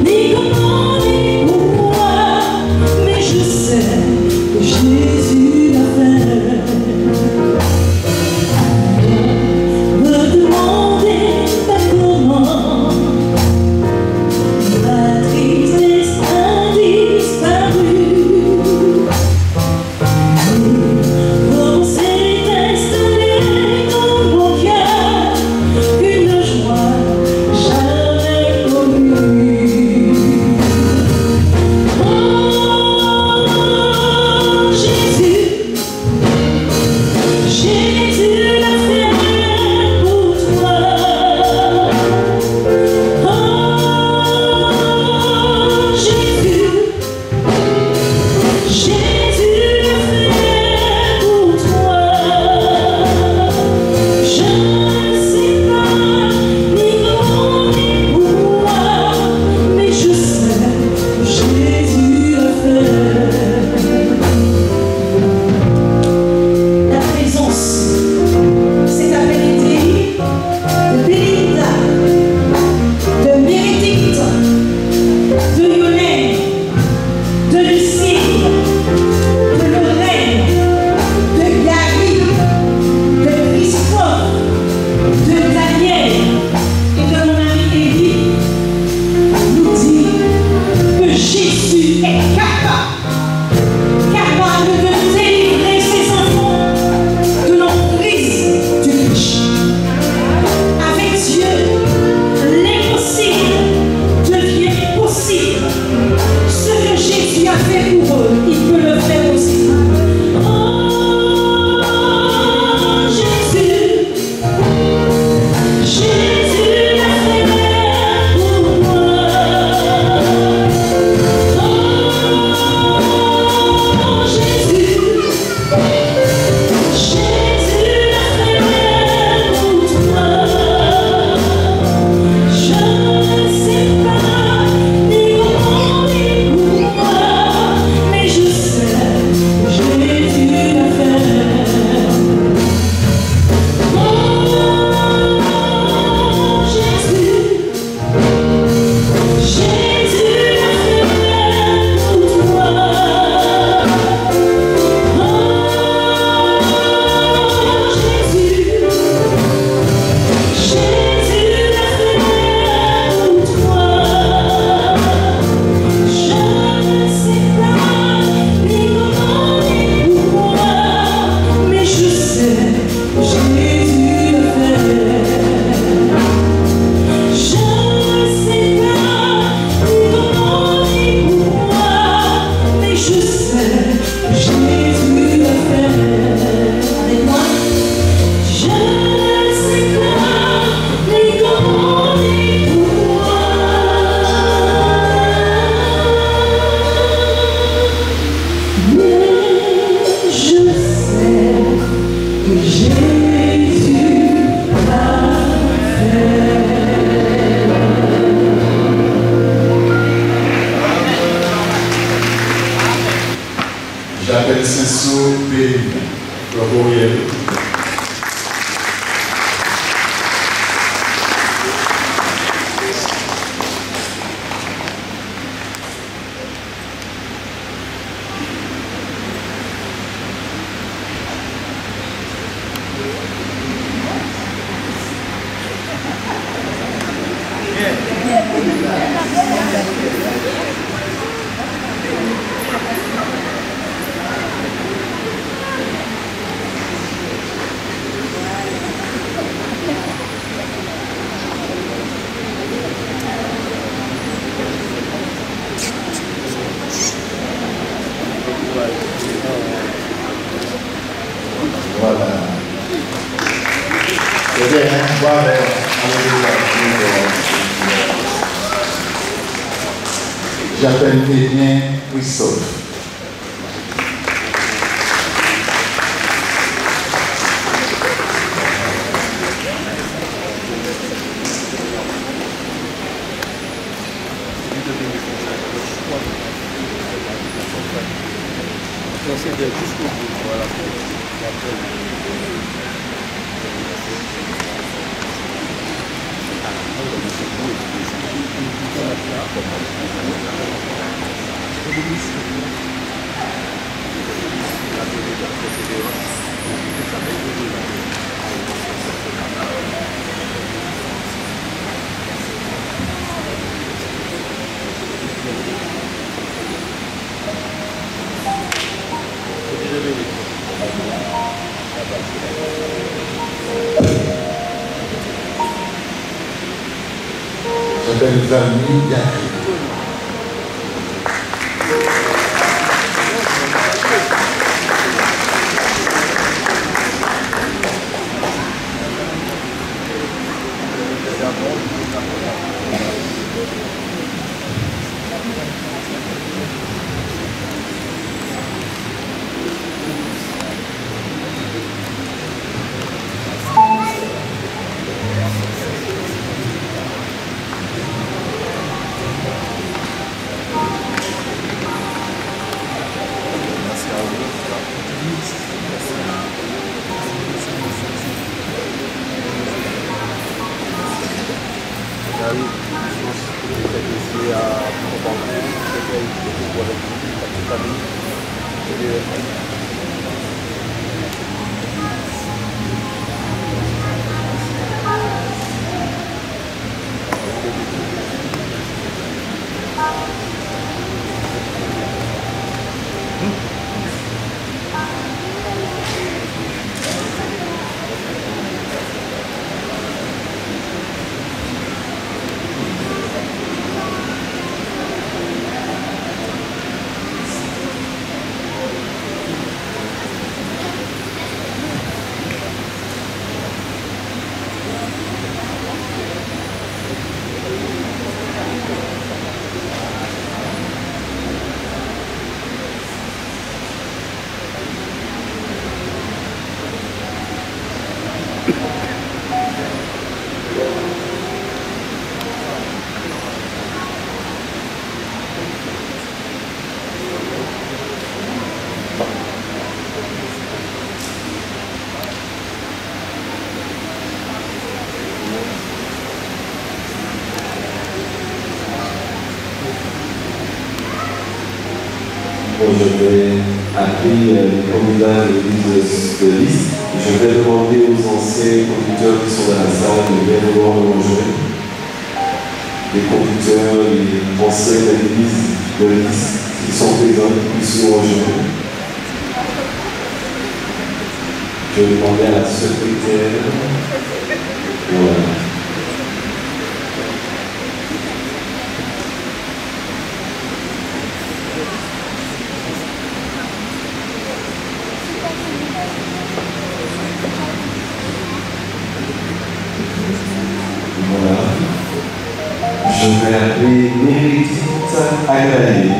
ni comment ni pourquoi, mais je sais que Jésus l'a fait. Me demandez pas comment ma tristesse a disparu. Comment s'est installée dans mon cœur une joie jamais connue. Oh Jésus, Jésus l'a fait pour toi. Oh Jésus, Jésus l'a fait pour toi. Je ne sais pas ni comment ni pourquoi, mais je sais que Jésus l'a fait. La présence, c'est la vérité de Belinda, de Bénédicte, de Yolène, de Lucille, de Lorraine, de Gary, de Christophe, de Daniel et de mon ami Elie, nous dit que Jésus est capable de délivrer ses enfants de l'emprise du péché. Avec Dieu, l'impossible devient possible. Ce que Jésus a fait pour eux, il peut le faire aussi. Oh Jésus, Jésus l'a fait pour moi. Oh Jésus, Jésus l'a fait pour toi. Je ne sais pas ni comment ni pourquoi, mais je sais que Jésus l'a fait. Oh Jésus, Jésus l'a fait pour toi. Oh Jésus, Jésus l'a fait pour toi. Je ne sais pas ni comment ni pourquoi, mais je sais que Jésus l'a fait. Je ne sais pas ni comment ni pourquoi, mais je sais que Jésus l'a fait. Avec moi. Je ne sais pas ni comment ni pourquoi, mais je sais que Jésus l'a fait. J'appelle Saint-Saul Bénin, Glorieux. C'est bien, hein? Voilà. J'appelle Fébien Christophe. J'appelle Vami Yakri. Je vais appeler les candidats de l'église de liste. Je vais demander aux anciens conducteurs qui sont dans la salle de bien vouloir me rejoindre. Les conducteurs, les anciens de l'église de liste qui sont présents, qui puissent nous rejoindre. Je vais demander à la secrétaire. Voilà. Voilà. Je vais appeler Méritite Aglaé.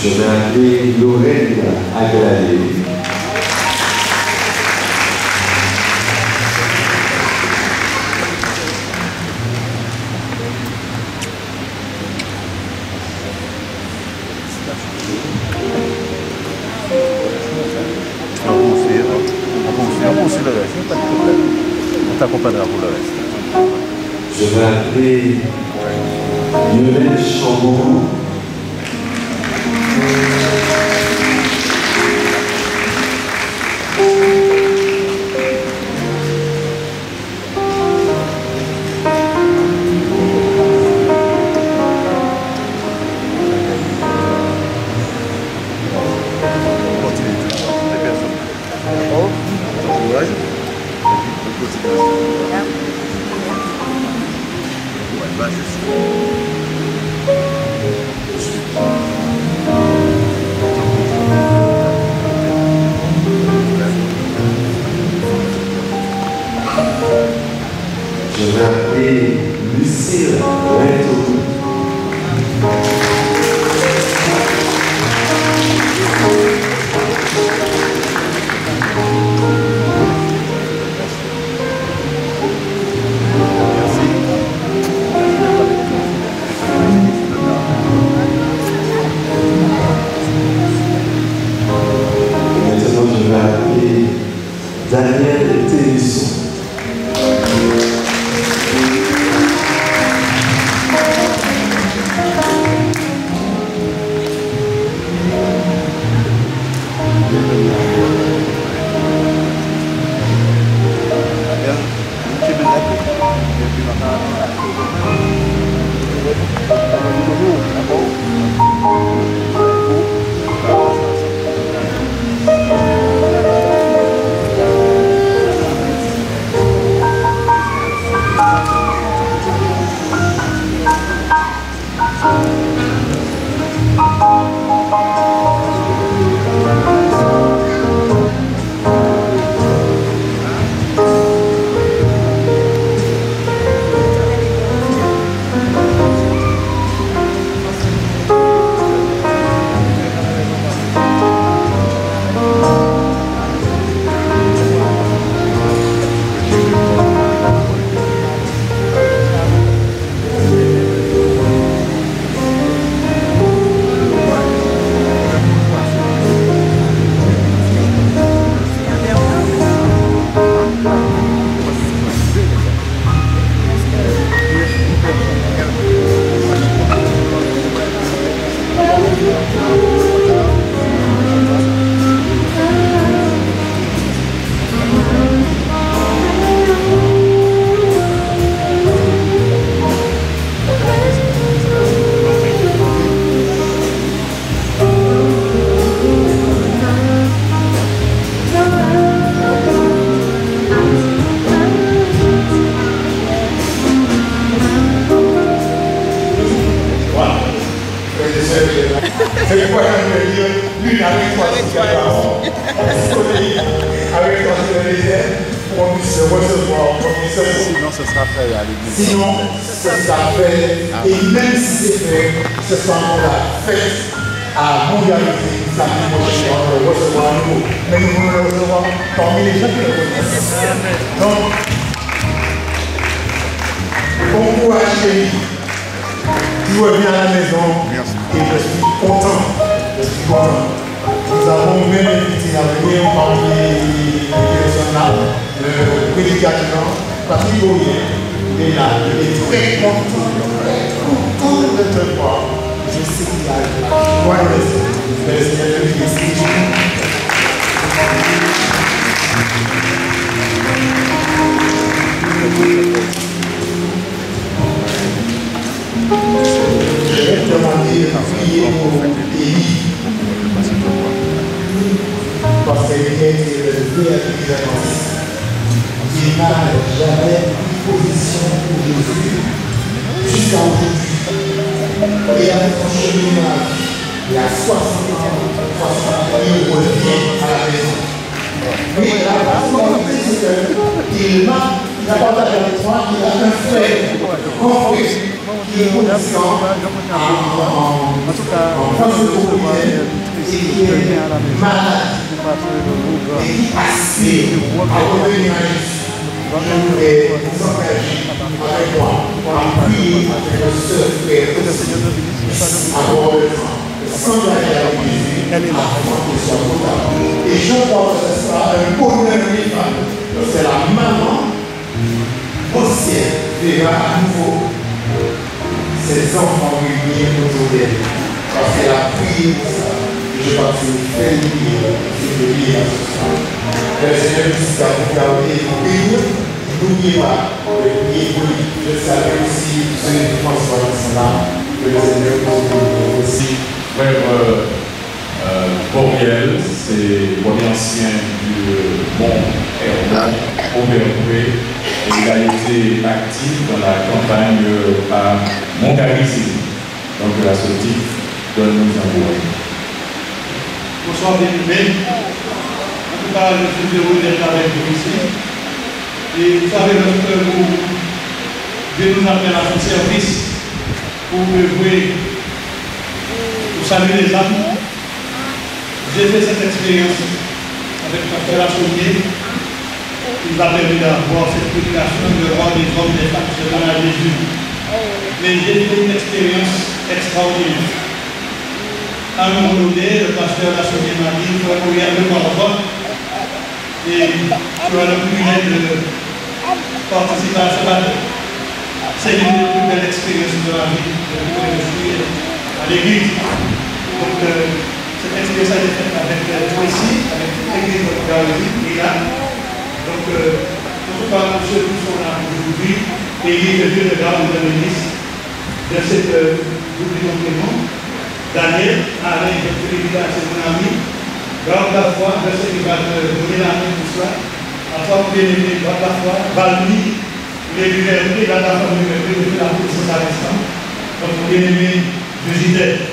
Je vais appeler Lorraine Aglaé. On t'accompagnera pour le reste. Je vais appeler Lionel Chambourou. C'est pourquoi je veux dire, l'une avec toi, avec toi sur le désert, pour qu'on puisse recevoir, sinon ce sera fait à l'église. Sinon, ce sera fait, et même si c'est fait, ce sera encore la fête à mondialiser, samedi prochain, on le recevoir à nouveau. Mais nous voulons le recevoir parmi les gens qui le connaissent. Donc, bon courage, chérie. Je reviens à la maison et je suis content. Je suis content. Nous avons même invité à venir parmi les personnes là, le prédicateur, Patrick Bourrier. Il est là, il est très content de te voir. Je sais qu'il y a une joie de le Seigneur de Jésus. Je vais te demander de prier pour Élie. Parce qu'il est le père de l'Église. Il n'a jamais pris position pour Jésus jusqu'à aujourd'hui. Et avec son cheminement, il y a 60 ans, il revient à la maison. Mais la particularité, c'est qu'il m'a partagé avec moi qu'il a un frère, grand frère, qui est position en France métropolitaine et qui est malade et qui aspire à revenir à Jésus. Je voulais vous engager avec moi à prier avec le seul frère avoir le temps de s'engager avec Jésus avant qu'il soit trop tard. Et je crois que ce sera un bonheur vivant. C'est la maman au ciel verra à nouveau ses enfants réunis autour d'elle. Parce qu'elle a prié pour ça. Je crois que c'est une belle prière. C'est une prière ce soir. Le Seigneur puisse vous garder et vous bénir. N'oubliez pas de prier pour lui. Je salue aussi ceux qui François qui sont là. Que le Seigneur vous bénisse aussi. Frère Bourriel, c'est le premier ancien du Mont Hermon, Auberpoué. Il a été actif dans la campagne à Montgarici. Donc la sortie de nous envoyer. Bonsoir bien-aimés. En tout cas, je suis heureux d'être avec vous ici. Et vous savez, lorsque Dieu nous appelle à son service pour œuvrer, pour saluer les âmes, j'ai fait cette expérience avec le pasteur Lachaunier. Il nous a permis d'avoir cette prédication de roi des hommes des femmes se donnent à Jésus. Mais j'ai fait une expérience extraordinaire. À un moment donné, le pasteur Lachaunier m'a dit il faut regarder le Maroc et tu as le privilège de participer à ce baptême. C'est l'une des plus belles expériences de la vie depuis que je suis à l'église. Donc, cette expérience a été faite avec toi ici, avec l'église de Gaudi et là. Donc, en tout cas, pour ceux qui sont là aujourd'hui, et que Dieu le garde et le bénisse de cette double complément. Daniel, Alain, je te le dis, c'est mon ami. Garde la foi, je sais qu'il va te donner la main pour cela. À toi, mon bien-aimé, garde la foi. Valmy, les libertés, garde la foi, depuis la police à l'instant. Donc, mon bien-aimé, je disais.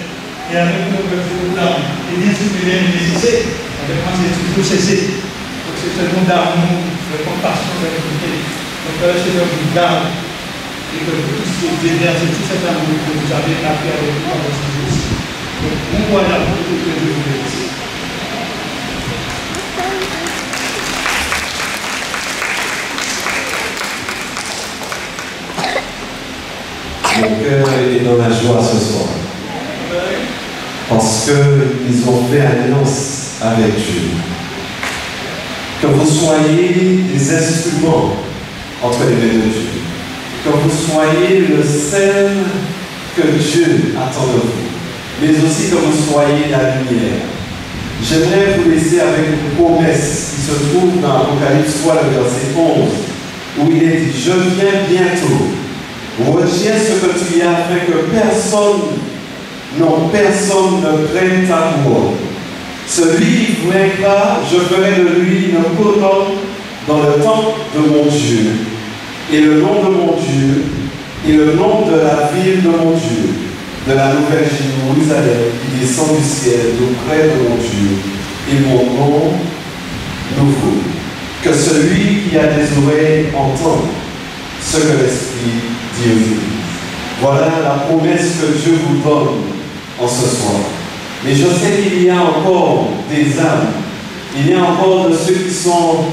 Et avec nous, il dit ce qu'il est nécessaire. Avec moi, c'est toujours cessé. Donc, c'est ce monde d'amour, de compassion, de vérité. Donc, le Seigneur vous garde et que vous puissiez déverser tout cet amour que vous avez appris avec vous dans votre vie aussi. Donc, bon voyage à vous et que Dieu vous bénisse. Mon cœur est dans la joie ce soir. Parce qu'ils ont fait alliance avec Dieu. Que vous soyez des instruments entre les mains de Dieu. Que vous soyez le sel que Dieu attend de vous. mais aussi que vous soyez la lumière. J'aimerais vous laisser avec une promesse qui se trouve dans Apocalypse 3, le verset 11, où il est dit, je viens bientôt. Retiens ce que tu as afin que personne ne prenne ta couronne. Celui qui vaincra, je ferai de lui une couronne dans le temple de mon Dieu. Et le nom de mon Dieu, et le nom de la ville de mon Dieu, de la nouvelle Jérusalem qui descend du ciel auprès de mon Dieu, et mon nom nouveau. Que celui qui a des oreilles entende ce que l'Esprit dit aux églises. Voilà la promesse que Dieu vous donne en ce soir. Mais je sais qu'il y a encore des âmes, il y a encore de ceux qui sont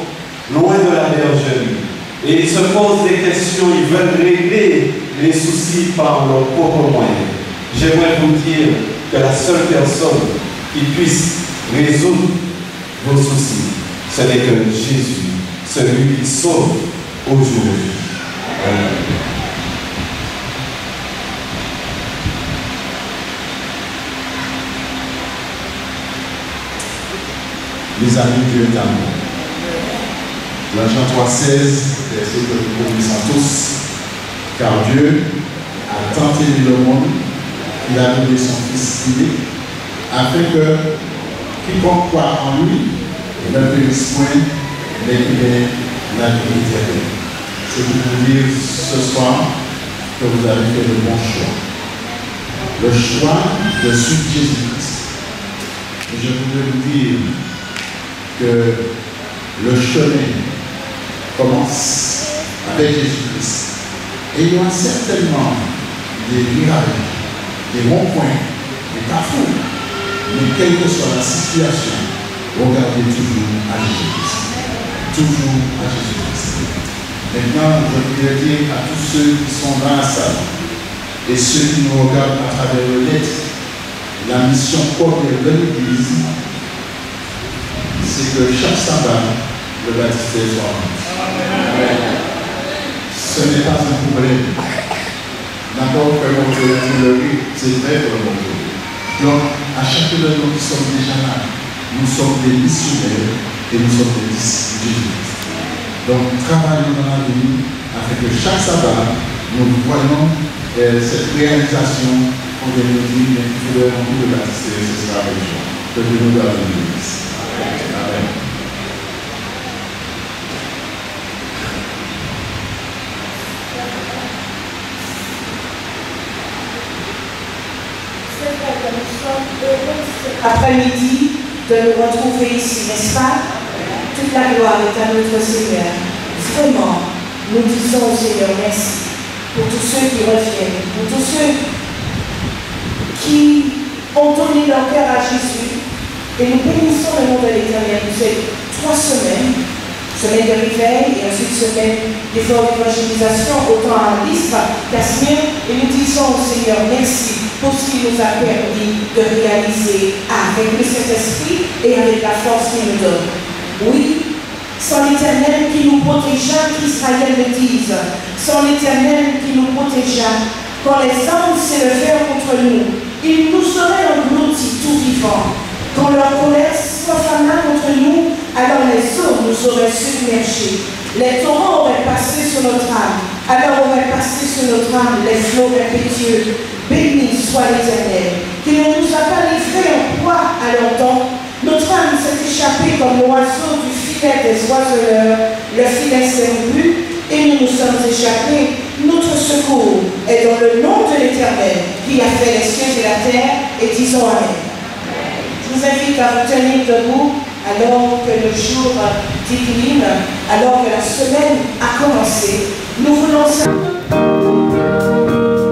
loin de la bergerie. Et ils se posent des questions, ils veulent régler les soucis par leurs propres moyens. J'aimerais vous dire que la seule personne qui puisse résoudre vos soucis, ce n'est que Jésus, celui qui sauve aujourd'hui. Les amis, Dieu est amour. Dans Jean 3,16, verset que nous connaissons tous, car Dieu a tant aimé le monde qu'il a donné son Fils unique, afin que quiconque croit en lui ne périsse point, mais qu'il ait la vie éternelle. C'est pour vous dire ce soir que vous avez fait le bon choix. Le choix de suivre Jésus-Christ. Et je voudrais vous dire que le chemin commence avec Jésus-Christ. Et il y aura certainement des virages, des ronds-points, des carrefours. Mais quelle que soit la situation, regardez toujours à Jésus-Christ. Toujours à Jésus-Christ. Maintenant, je voudrais dire à tous ceux qui sont dans la salle et ceux qui nous regardent à travers le net, la mission première de l'Église, c'est que chaque sabbat, le baptême soit Amen. Ce n'est pas un problème. N'importe quel monde, c'est vrai pour le monde. Donc, à chacun de nous qui sommes déjà là, nous sommes des missionnaires et nous sommes des disciples de Jésus. Donc, travaillons dans la vie afin que chaque sabbat, nous voyons cette réalisation qu'on vient de nous dire, mais il faut remplir le baptême, ce sera avec joie. Que Dieu nous donne l'Église. Amen. Après-midi, de nous retrouver ici, n'est-ce pas? Toute la gloire est à notre Seigneur. Vraiment, nous disons au Seigneur merci pour tous ceux qui reviennent, pour tous ceux qui ont donné leur cœur à Jésus. Et nous bénissons le nom de l'Éternel pour ces 3 semaines, semaine de réveil et ensuite semaine d'effort d'évangélisation, autant à Lystre qu'à Smyrne. Et nous disons au Seigneur merci pour ce qu'il nous a permis de réaliser avec le Saint-Esprit et avec la force qu'il nous donne. Oui, sans l'Éternel qui nous protégea, qu'Israël le dise, sans l'Éternel qui nous protégea, quand les hommes s'élevèrent contre nous, ils nous auraient engloutis tout vivant. Quand leur colère s'enflamma contre nous, alors les eaux nous auraient submergés. Les torrents auraient passé sur notre âme, alors auraient passé sur notre âme les flots impétueux. Béni soit l'Éternel, qui ne nous a pas livrés en proie à leur temps. Notre âme s'est échappée comme l'oiseau du filet des oiseleurs. Le filet s'est rompu et nous nous sommes échappés. Notre secours est dans le nom de l'Éternel, qui a fait les cieux et la terre, et disons Amen. Je vous invite à vous tenir debout alors que le jour décline, alors que la semaine a commencé. Nous voulons Thank you.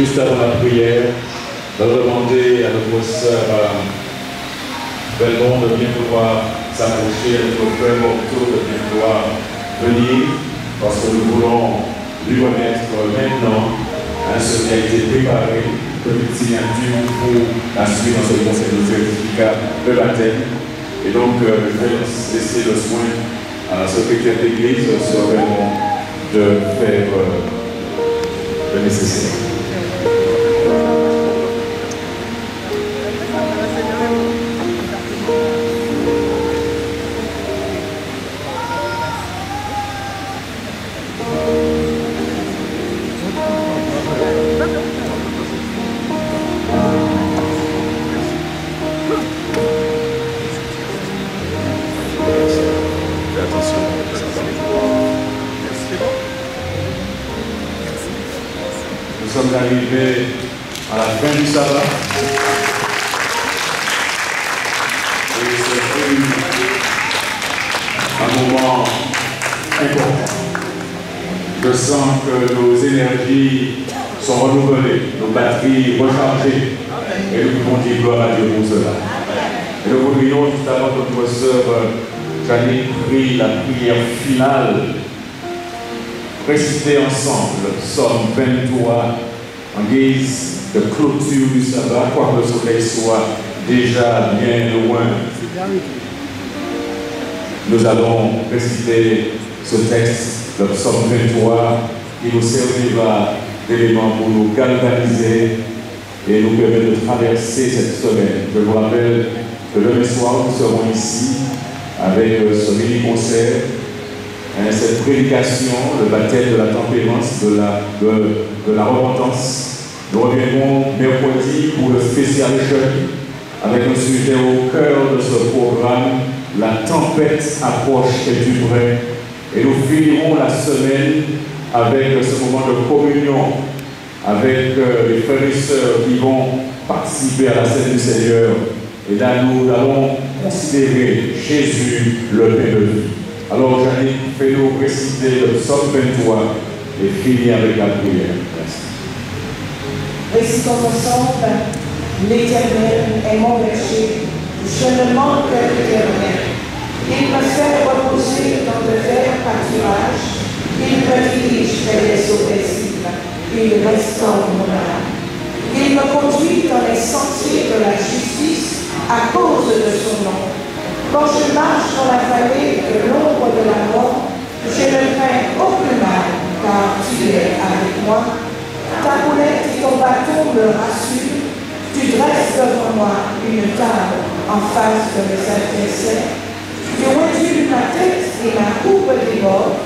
juste avant la prière, de demander à notre sœur Belmont de bien vouloir s'approcher, à notre frère Morteau de bien vouloir venir, parce que nous voulons lui remettre maintenant ce qui a été préparé, petite signature pour la suite dans ce conseil de certificat de baptême. Et donc, je vais laisser le soin à la secrétaire d'église, Sœur Belmont, de faire le nécessaire. Nous sommes arrivés à la fin du sabbat. Et c'est un moment important. Je sens que nos énergies sont renouvelées, nos batteries rechargées. Et nous pouvons dire gloire à Dieu pour cela. Et nous prions tout avant que notre sœur Janine prie la prière finale. Réciter ensemble Psaume 23 en guise de clôture du sabbat, quoique le soleil soit déjà bien loin. Nous allons réciter ce texte, le Psaume 23, qui nous servira d'élément pour nous galvaniser et nous permettre de traverser cette semaine. Je vous rappelle que demain soir, nous serons ici avec ce mini-concert. Cette prédication, le baptême de la tempérance, de la repentance. Nous reviendrons mercredi pour le spécial échec avec un sujet au cœur de ce programme, la tempête approche et du près. Et nous finirons la semaine avec ce moment de communion avec les frères et sœurs qui vont participer à la scène du Seigneur. Et là, nous allons considérer Jésus, le pain de vie. Alors, Janine, fais-nous réciter le Psaume 23 et finir avec la prière. Merci. Récitons ensemble, l'Éternel est mon berger, je ne manque de rien. Il me fait reposer dans de verts pâturages, il me dirige vers les eaux paisibles, il restaure mon âme. Il me conduit dans les sentiers de la justice à cause de son nom. Quand je marche dans la vallée de l'ombre de la mort, je ne crains aucun mal, car tu es avec moi. Ta boulette et ton bâton me rassurent. Tu dresses devant moi une table en face de mes adversaires. Tu réduis ma tête et ma coupe déborde.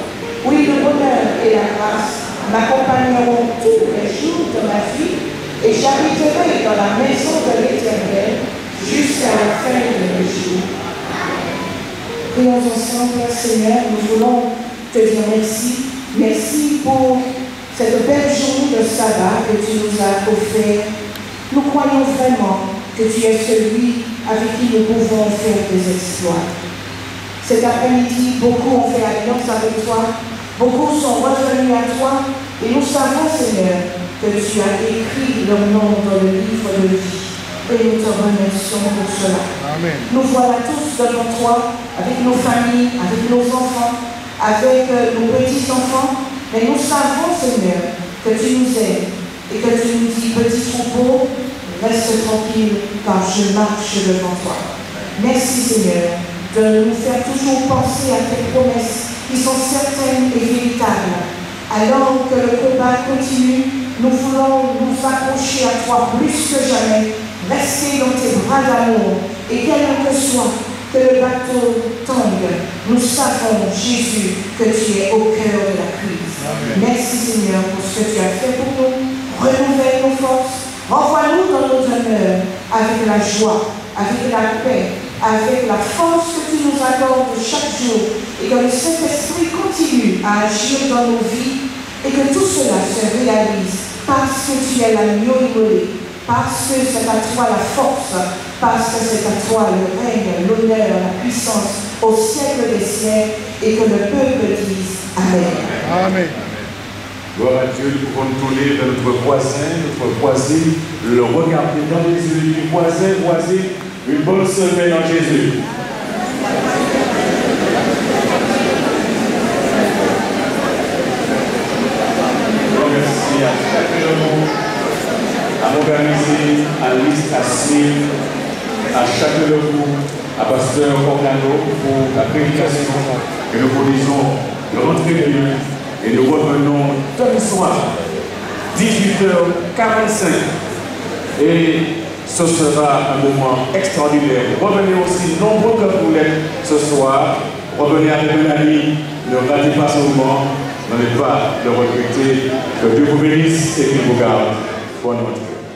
Oui, le bonheur et la grâce m'accompagneront tous les jours de ma vie, et j'habiterai dans la maison de l'Éternel jusqu'à la fin de mes jours. Prions ensemble, Seigneur, nous voulons te dire merci. Merci pour cette belle journée de sabbat que tu nous as offert. Nous croyons vraiment que tu es celui avec qui nous pouvons faire des exploits. Cet après-midi, beaucoup ont fait alliance avec toi, beaucoup sont revenus à toi, et nous savons, Seigneur, que tu as écrit leur nom dans le livre de vie. Et nous te remercions pour cela. Amen. Nous voilà tous devant toi, avec nos familles, avec nos enfants, avec nos petits-enfants. Mais nous savons, Seigneur, que tu nous aimes et que tu nous dis, petit troupeau, reste tranquille, car je marche devant toi. Merci, Seigneur, de nous faire toujours penser à tes promesses qui sont certaines et véritables. Alors que le combat continue, nous voulons nous accrocher à toi plus que jamais, rester dans tes bras d'amour, et quel que soit que le bateau tombe, nous savons, Jésus, que tu es au cœur de la crise. Amen. Merci, Seigneur, pour ce que tu as fait pour nous. Renouvelle nos forces. Renvoie-nous dans nos demeures avec la joie, avec la paix, avec la force que tu nous accordes chaque jour, et que le Saint-Esprit continue à agir dans nos vies, et que tout cela se réalise parce que tu es l'agneau immolé, parce que c'est à toi la force, parce que c'est à toi le règne, l'honneur, la puissance au siècle des siècles, et que le peuple dise Amen. Amen. Gloire à Dieu, nous pouvons nous tourner vers notre voisin, notre voisine, le regarder dans les yeux du voisin, voisine. Une bonne semaine en Jésus. Merci à chacun de vous, à m'organiser, à Lise, à Smith, à chacun de vous, à Pasteur Organo pour la prédication que nous produisons de rentrer de Dieu et nous revenons demain soir, 18h45. Et ce sera un moment extraordinaire. Revenez aussi nombreux comme vous l'êtes ce soir. Revenez avec un ami. Ne ratez pas ce moment. N'allez pas le regretter. Que Dieu vous bénisse et qu'il vous garde. Bonne nuit.